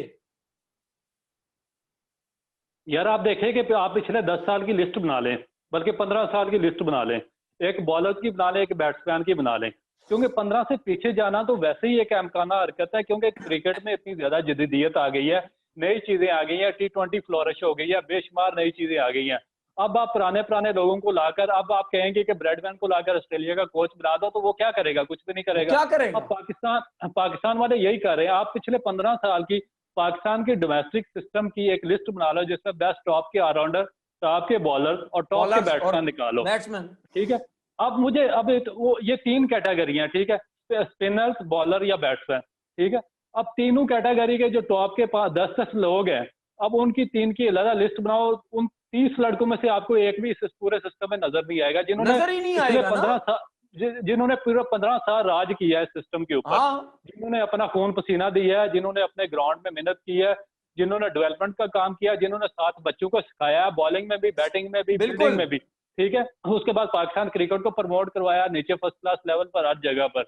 यार आप देखें कि आप पिछले 10 साल की लिस्ट बना लें, बल्कि 15 साल की लिस्ट बना लें, एक बॉलर की बना लें, एक बैट्समैन की बना लें, क्योंकि 15 से पीछे जाना तो वैसे ही एक अमकाना हरकत है, क्योंकि क्रिकेट में इतनी ज्यादा जदीदियत आ गई है, नई चीजें आ गई हैं, T20 फ्लोरिश हो गई है, बेशुमार नई चीजें आ गई हैं। अब आप पुराने लोगों को लाकर अब आप कहेंगे कि ब्रैडमैन को लाकर ऑस्ट्रेलिया का कोच बना दो, तो वो क्या करेगा? कुछ भी नहीं वो करेगा। क्या अब करेगा? पाकिस्तान वाले यही कर रहे हैं। आप पिछले 15 साल की पाकिस्तान की डोमेस्टिक सिस्टम की एक लिस्ट बना लो, जिसमें बेस्ट टॉप के ऑलराउंडर, टॉप के बॉलर और टॉप के बॉलर्स और बैट्समैन निकालो। बैट्समैन। ठीक है। अब वो ये 3 कैटेगरी हैं, ठीक है? स्पिनर्स, बॉलर या बैट्समैन, ठीक है? अब तीनों कैटेगरी के जो टॉप के पास 10-10 लोग हैं, अब उनकी 3 की अलग लिस्ट बनाओ। उन 30 लड़कों में से आपको एक भी इस पूरे सिस्टम में नजर नहीं आएगा, नजर ही नहीं पिछले आएगा ना। 15 साल जिन्होंने पूरा 15 साल राज किया है इस सिस्टम के ऊपर, हाँ जिन्होंने अपना खून पसीना दिया है, जिन्होंने अपने ग्राउंड में मेहनत की है, जिन्होंने डेवलपमेंट का काम किया, जिन्होंने 7 बच्चों को सिखाया है, बॉलिंग में भी, बैटिंग में भी, फील्डिंग बिल्कुल। में भी, ठीक है? उसके बाद पाकिस्तान क्रिकेट को प्रमोट करवाया नीचे फर्स्ट क्लास लेवल पर, हर जगह पर।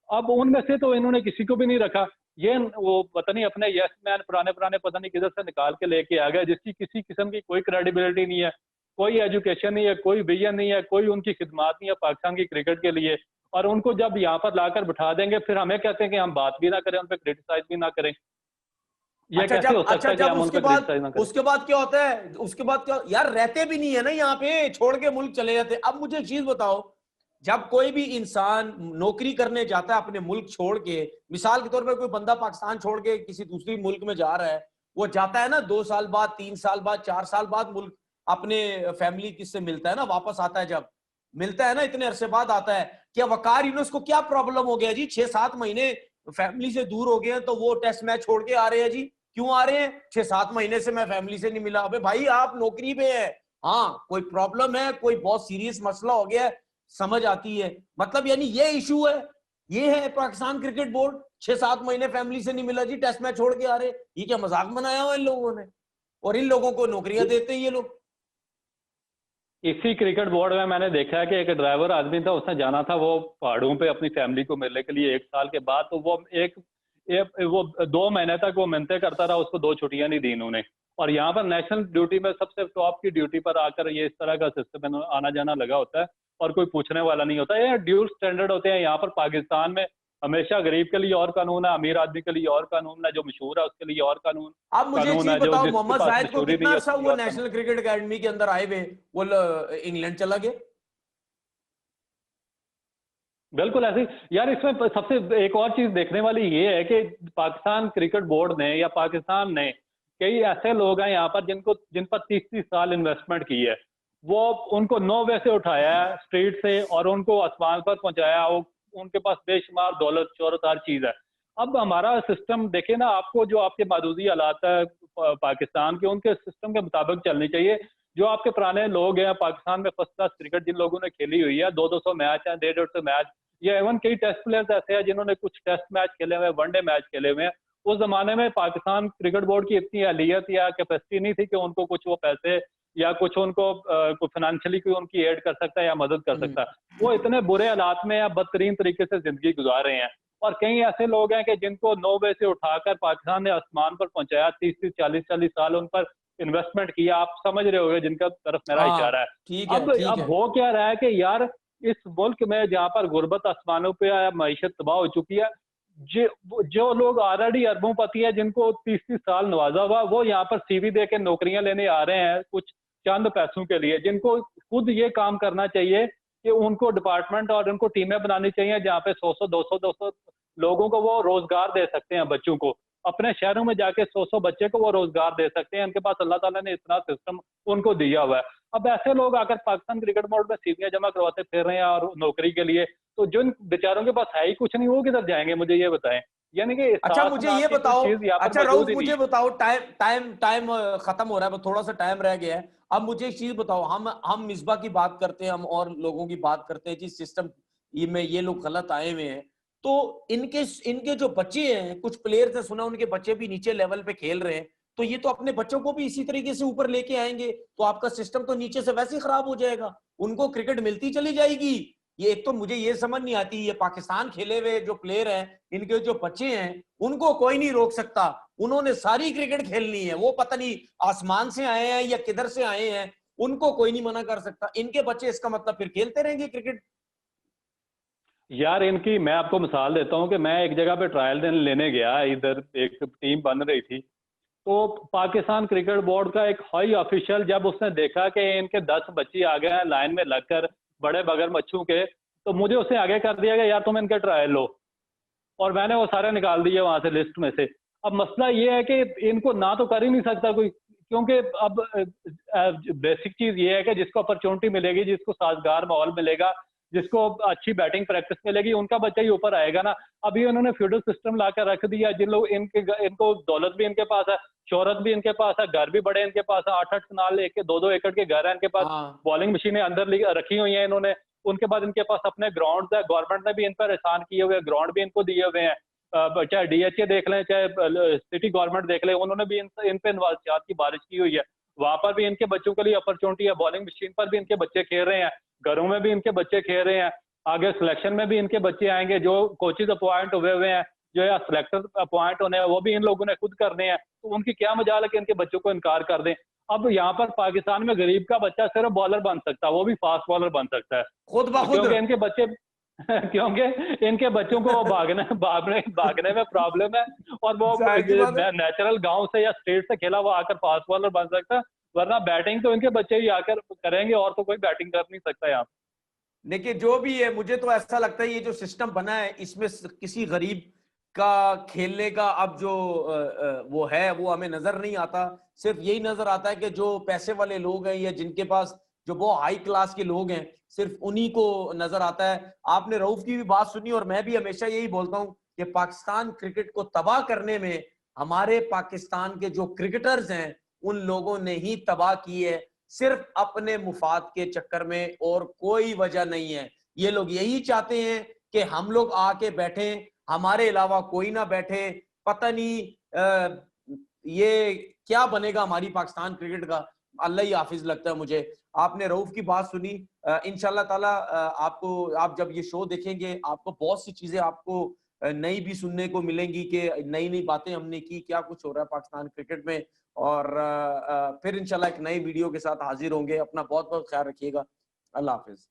अब उनमें से तो इन्होंने किसी को भी नहीं रखा। ये वो पता नहीं अपने यस मैन पुराने पता नहीं किधर से निकाल के लेके आ गए, जिसकी किसी किस्म की कोई क्रेडिबिलिटी नहीं है, कोई एजुकेशन नहीं है, कोई विजन नहीं है, कोई उनकी खिदमत नहीं है पाकिस्तान की क्रिकेट के लिए। और उनको जब यहाँ पर लाकर बिठा देंगे, फिर हमें कहते हैं कि हम बात भी ना करें, उन पर क्रिटिसाइज भी ना करें। ये कैसे हो सकता अच्छा है कि जब हम उन पर क्रिटिसाइज ना करें? उसके बाद क्या होता है? उसके बाद क्या यार, रहते भी नहीं है ना यहाँ पे, छोड़ के मुल्क चले जाते। अब मुझे एक चीज बताओ, जब कोई भी इंसान नौकरी करने जाता है अपने मुल्क छोड़ के, मिसाल के तौर पर कोई बंदा पाकिस्तान छोड़ के किसी दूसरी मुल्क में जा रहा है, वो जाता है ना 2 साल बाद, 3 साल बाद, 4 साल बाद मुल्क अपने फैमिली किससे मिलता है ना, वापस आता है, जब मिलता है ना इतने अरसे बाद आता है। क्या वकार यूनुस को क्या प्रॉब्लम हो गया जी? 6-7 महीने फैमिली से दूर हो गए हैं तो वो टेस्ट मैच छोड़ के आ रहे हैं जी। क्यों आ रहे हैं? 6-7 महीने से मैं फैमिली से नहीं मिला। अबे भाई आप नौकरी पे है, हाँ कोई प्रॉब्लम है, कोई बहुत सीरियस मसला हो गया है, समझ आती है। मतलब यानी ये इशू है, ये है पाकिस्तान क्रिकेट बोर्ड। 6-7 महीने फैमिली से नहीं मिला जी, टेस्ट मैच छोड़ के आ रहे। ये क्या मजाक बनाया हुआ इन लोगों ने? और इन लोगों को नौकरियां देते हैं ये लोग। इसी क्रिकेट बोर्ड में मैंने देखा है कि एक ड्राइवर आदमी था, उसने जाना था वो पहाड़ों पे अपनी फैमिली को मिलने के लिए 1 साल के बाद, तो वो 2 महीने तक वो मिन्नतें करता रहा, उसको 2 छुट्टियां नहीं दी इन्होंने। और यहाँ पर नेशनल ड्यूटी में सबसे टॉप की ड्यूटी पर आकर ये इस तरह का सिस्टम आना जाना लगा होता है, और कोई पूछने वाला नहीं होता। ये ड्यूल स्टैंडर्ड होते हैं यहाँ पर पाकिस्तान में। हमेशा गरीब के लिए और कानून है, अमीर आदमी के लिए और कानून है, जो मशहूर है उसके लिए और कानून आप मुझे एक कानून चीज है, जो बताओ, जिसके मोहम्मद पास जाहिद को मशहूरी नहीं कितना है अरसा उसके लिए हुआ और कानून। नेशनल क्रिकेट एकेडमी के अंदर आए हुए? वो इंग्लैंड चला गया। बिल्कुल ऐसे ही। यार इसमें सबसे एक और चीज देखने वाली ये है कि पाकिस्तान क्रिकेट बोर्ड ने या पाकिस्तान ने कई ऐसे लोग हैं यहाँ पर जिन पर 30-30 साल इन्वेस्टमेंट की है, वो उनको 9 वे से उठाया है स्ट्रीट से और उनको आसमान पर पहुंचाया। वो उनके पास बेशुमार दौलत शोहरत हर चीज है। अब हमारा सिस्टम देखे ना, आपको जो आपके मौजूदा हालात है पाकिस्तान के, उनके सिस्टम के मुताबिक चलनी चाहिए। जो आपके पुराने लोग हैं पाकिस्तान में, फर्स्ट क्लास क्रिकेट जिन लोगों ने खेली हुई है, 200 मैच है, 150 मैच, या इवन कई टेस्ट प्लेयर्स ऐसे हैं जिन्होंने कुछ टेस्ट मैच खेले हुए हैं, वनडे मैच खेले हुए हैं। उस जमाने में पाकिस्तान क्रिकेट बोर्ड की इतनी अहलियत या कैपेसिटी नहीं थी कि उनको कुछ वो पैसे या कुछ उनको कुछ फाइनेंशियली कोई उनकी एड कर सकता है या मदद कर सकता है। वो इतने बुरे हालात में या बदतरीन तरीके से जिंदगी गुजार रहे हैं। और कई ऐसे लोग हैं कि जिनको 9 वे से उठाकर पाकिस्तान ने आसमान पर पहुंचाया, 30-30 40-40 साल उन पर इन्वेस्टमेंट किया। आप समझ रहे होंगे जिनका तरफ मेरा इशारा है। हाँ ठीक है, अब ठीक अब है। हो क्या रहा है कि यार इस मुल्क में जहाँ पर गुर्बत आसमानों पे है, मईशत तबाह हो चुकी है, जो लोग ऑलरेडी अरबोंपति है, जिनको 30-30 साल नवाजा हुआ, वो यहाँ पर सीवी दे के नौकरियां लेने आ रहे हैं कुछ चंद पैसों के लिए। जिनको खुद ये काम करना चाहिए कि उनको डिपार्टमेंट और उनको टीमें बनानी चाहिए जहाँ पे 100-100 200-200 लोगों को वो रोजगार दे सकते हैं। बच्चों को अपने शहरों में जाके 100-100 बच्चे को वो रोजगार दे सकते हैं। उनके पास अल्लाह ताला ने इतना सिस्टम उनको दिया हुआ है। अब ऐसे लोग आकर पाकिस्तान क्रिकेट बोर्ड में सीवियां जमा करवाते फिर रहे हैं और नौकरी के लिए, तो जिन बेचारों के पास है ही कुछ नहीं, वो किधर जाएंगे? मुझे ये बताएं। यानी कि अच्छा साथ मुझे नाम ये की कोई बताओ, चीज यहाँ पर अच्छा मौजूद रऊफ ही नहीं मुझे है। बताओ, टाइम टाइम टाइम खत्म हो रहा है, बस थोड़ा सा टाइम रह गया है। अब मुझे एक चीज बताओ, हम मिसबा की बात करते हैं, हम और लोगों की बात करते हैं जिस सिस्टम में ये लोग गलत आए हुए हैं, तो इनके इनके जो बच्चे हैं, कुछ प्लेयर से सुना उनके बच्चे भी नीचे लेवल पे खेल रहे हैं, तो ये तो अपने बच्चों को भी इसी तरीके से ऊपर लेके आएंगे, तो आपका सिस्टम तो नीचे से वैसे ही खराब हो जाएगा, उनको क्रिकेट मिलती चली जाएगी। ये एक तो मुझे ये समझ नहीं आती, ये पाकिस्तान खेले हुए जो प्लेयर हैं, इनके जो बच्चे हैं, उनको कोई नहीं रोक सकता। उन्होंने सारी क्रिकेट खेलनी है, वो पता नहीं आसमान से आए हैं या किधर से आए हैं, उनको कोई नहीं मना कर सकता। इनके बच्चे इसका मतलब फिर खेलते रहेंगे क्रिकेट। यार इनकी मैं आपको मिसाल देता हूँ कि मैं एक जगह पे ट्रायल लेने गया, इधर एक टीम बन रही थी, तो पाकिस्तान क्रिकेट बोर्ड का एक हाई ऑफिशियल जब उसने देखा कि इनके 10 बच्चे आ गए हैं लाइन में लगकर बड़े मगरमच्छों के, तो मुझे उसने आगे कर दिया कि यार तुम इनके ट्रायल लो, और मैंने वो सारे निकाल दिए वहां से लिस्ट में से। अब मसला ये है कि इनको ना तो कर ही नहीं सकता कोई, क्योंकि अब बेसिक चीज ये है कि जिसको अपॉर्चुनिटी मिलेगी, जिसको साजगार माहौल मिलेगा, जिसको अच्छी बैटिंग प्रैक्टिस मिलेगी, उनका बच्चा ही ऊपर आएगा ना। अभी उन्होंने फ्यूडल सिस्टम लाकर रख दिया, जिन लोग इनको दौलत भी इनके पास है, शोहरत भी इनके पास है, घर भी बड़े इनके पास है, 8-8 कनाल, 1-2 एकड़ के घर है इनके पास, हाँ बॉलिंग मशीनें अंदर रखी हुई हैं इन्होंने। उनके बाद इनके पास अपने ग्राउंड है, गवर्नमेंट ने भी इन पर एहसान किए हुए, ग्राउंड भी इनको दिए हुए हैं। चाहे डीएचए देख लें, चाहे सिटी गवर्नमेंट देख लें, उन्होंने भी इन पे नवाजियात की बारिश की हुई है। वहां पर भी इनके बच्चों के लिए अपॉर्चुनिटी है, बॉलिंग मशीन पर भी इनके बच्चे खेल रहे हैं, घरों में भी इनके बच्चे खेल रहे हैं, आगे सिलेक्शन में भी इनके बच्चे आएंगे, जो कोचेज अपॉइंट हुए हुए हैं, जो या सिलेक्टर अपॉइंट होने हैं, वो भी इन लोगों ने खुद करने हैं। तो उनकी क्या मजाल है कि इनके बच्चों को इनकार कर दें। अब यहाँ पर पाकिस्तान में गरीब का बच्चा सिर्फ बॉलर बन सकता है, वो भी फास्ट बॉलर बन सकता है, खुद ब खुद। क्योंकि इनके बच्चे क्योंकि इनके बच्चों को भागने भागने भागने में प्रॉब्लम है, और वो जाहिर सी बात है। नेचुरल गांव से या स्टेट से खेला वो आकर फास्ट बॉलर बन सकता है, वरना बैटिंग तो इनके बच्चे ही आकर करेंगे, और तो कोई बैटिंग कर नहीं सकता यहाँ। देखिए जो भी है, मुझे तो ऐसा लगता है ये जो सिस्टम बना है इसमें किसी गरीब का खेलने का अब जो वो है वो हमें नजर नहीं आता। सिर्फ यही नजर आता है कि जो पैसे वाले लोग हैं या जिनके पास जो बहुत हाई क्लास के लोग हैं, सिर्फ उन्हीं को नजर आता है। आपने रऊफ की भी बात सुनी, और मैं भी हमेशा यही बोलता हूं कि पाकिस्तान क्रिकेट को तबाह करने में हमारे पाकिस्तान के जो क्रिकेटर्स हैं उन लोगों ने ही तबाह की है, सिर्फ अपने मुफाद के चक्कर में, और कोई वजह नहीं है। ये लोग यही चाहते हैं कि हम लोग आके बैठे, हमारे अलावा कोई ना बैठे। पता नहीं ये क्या बनेगा हमारी पाकिस्तान क्रिकेट का, अल्लाह ही हाफिज लगता है मुझे। आपने रऊफ की बात सुनी, इंशाल्लाह ताला आपको, आप जब ये शो देखेंगे आपको बहुत सी चीजें आपको नई भी सुनने को मिलेंगी कि नई नई बातें हमने की, क्या कुछ हो रहा है पाकिस्तान क्रिकेट में। और फिर इंशाल्लाह एक नई वीडियो के साथ हाजिर होंगे। अपना बहुत बहुत ख्याल रखिएगा। अल्लाह हाफिज।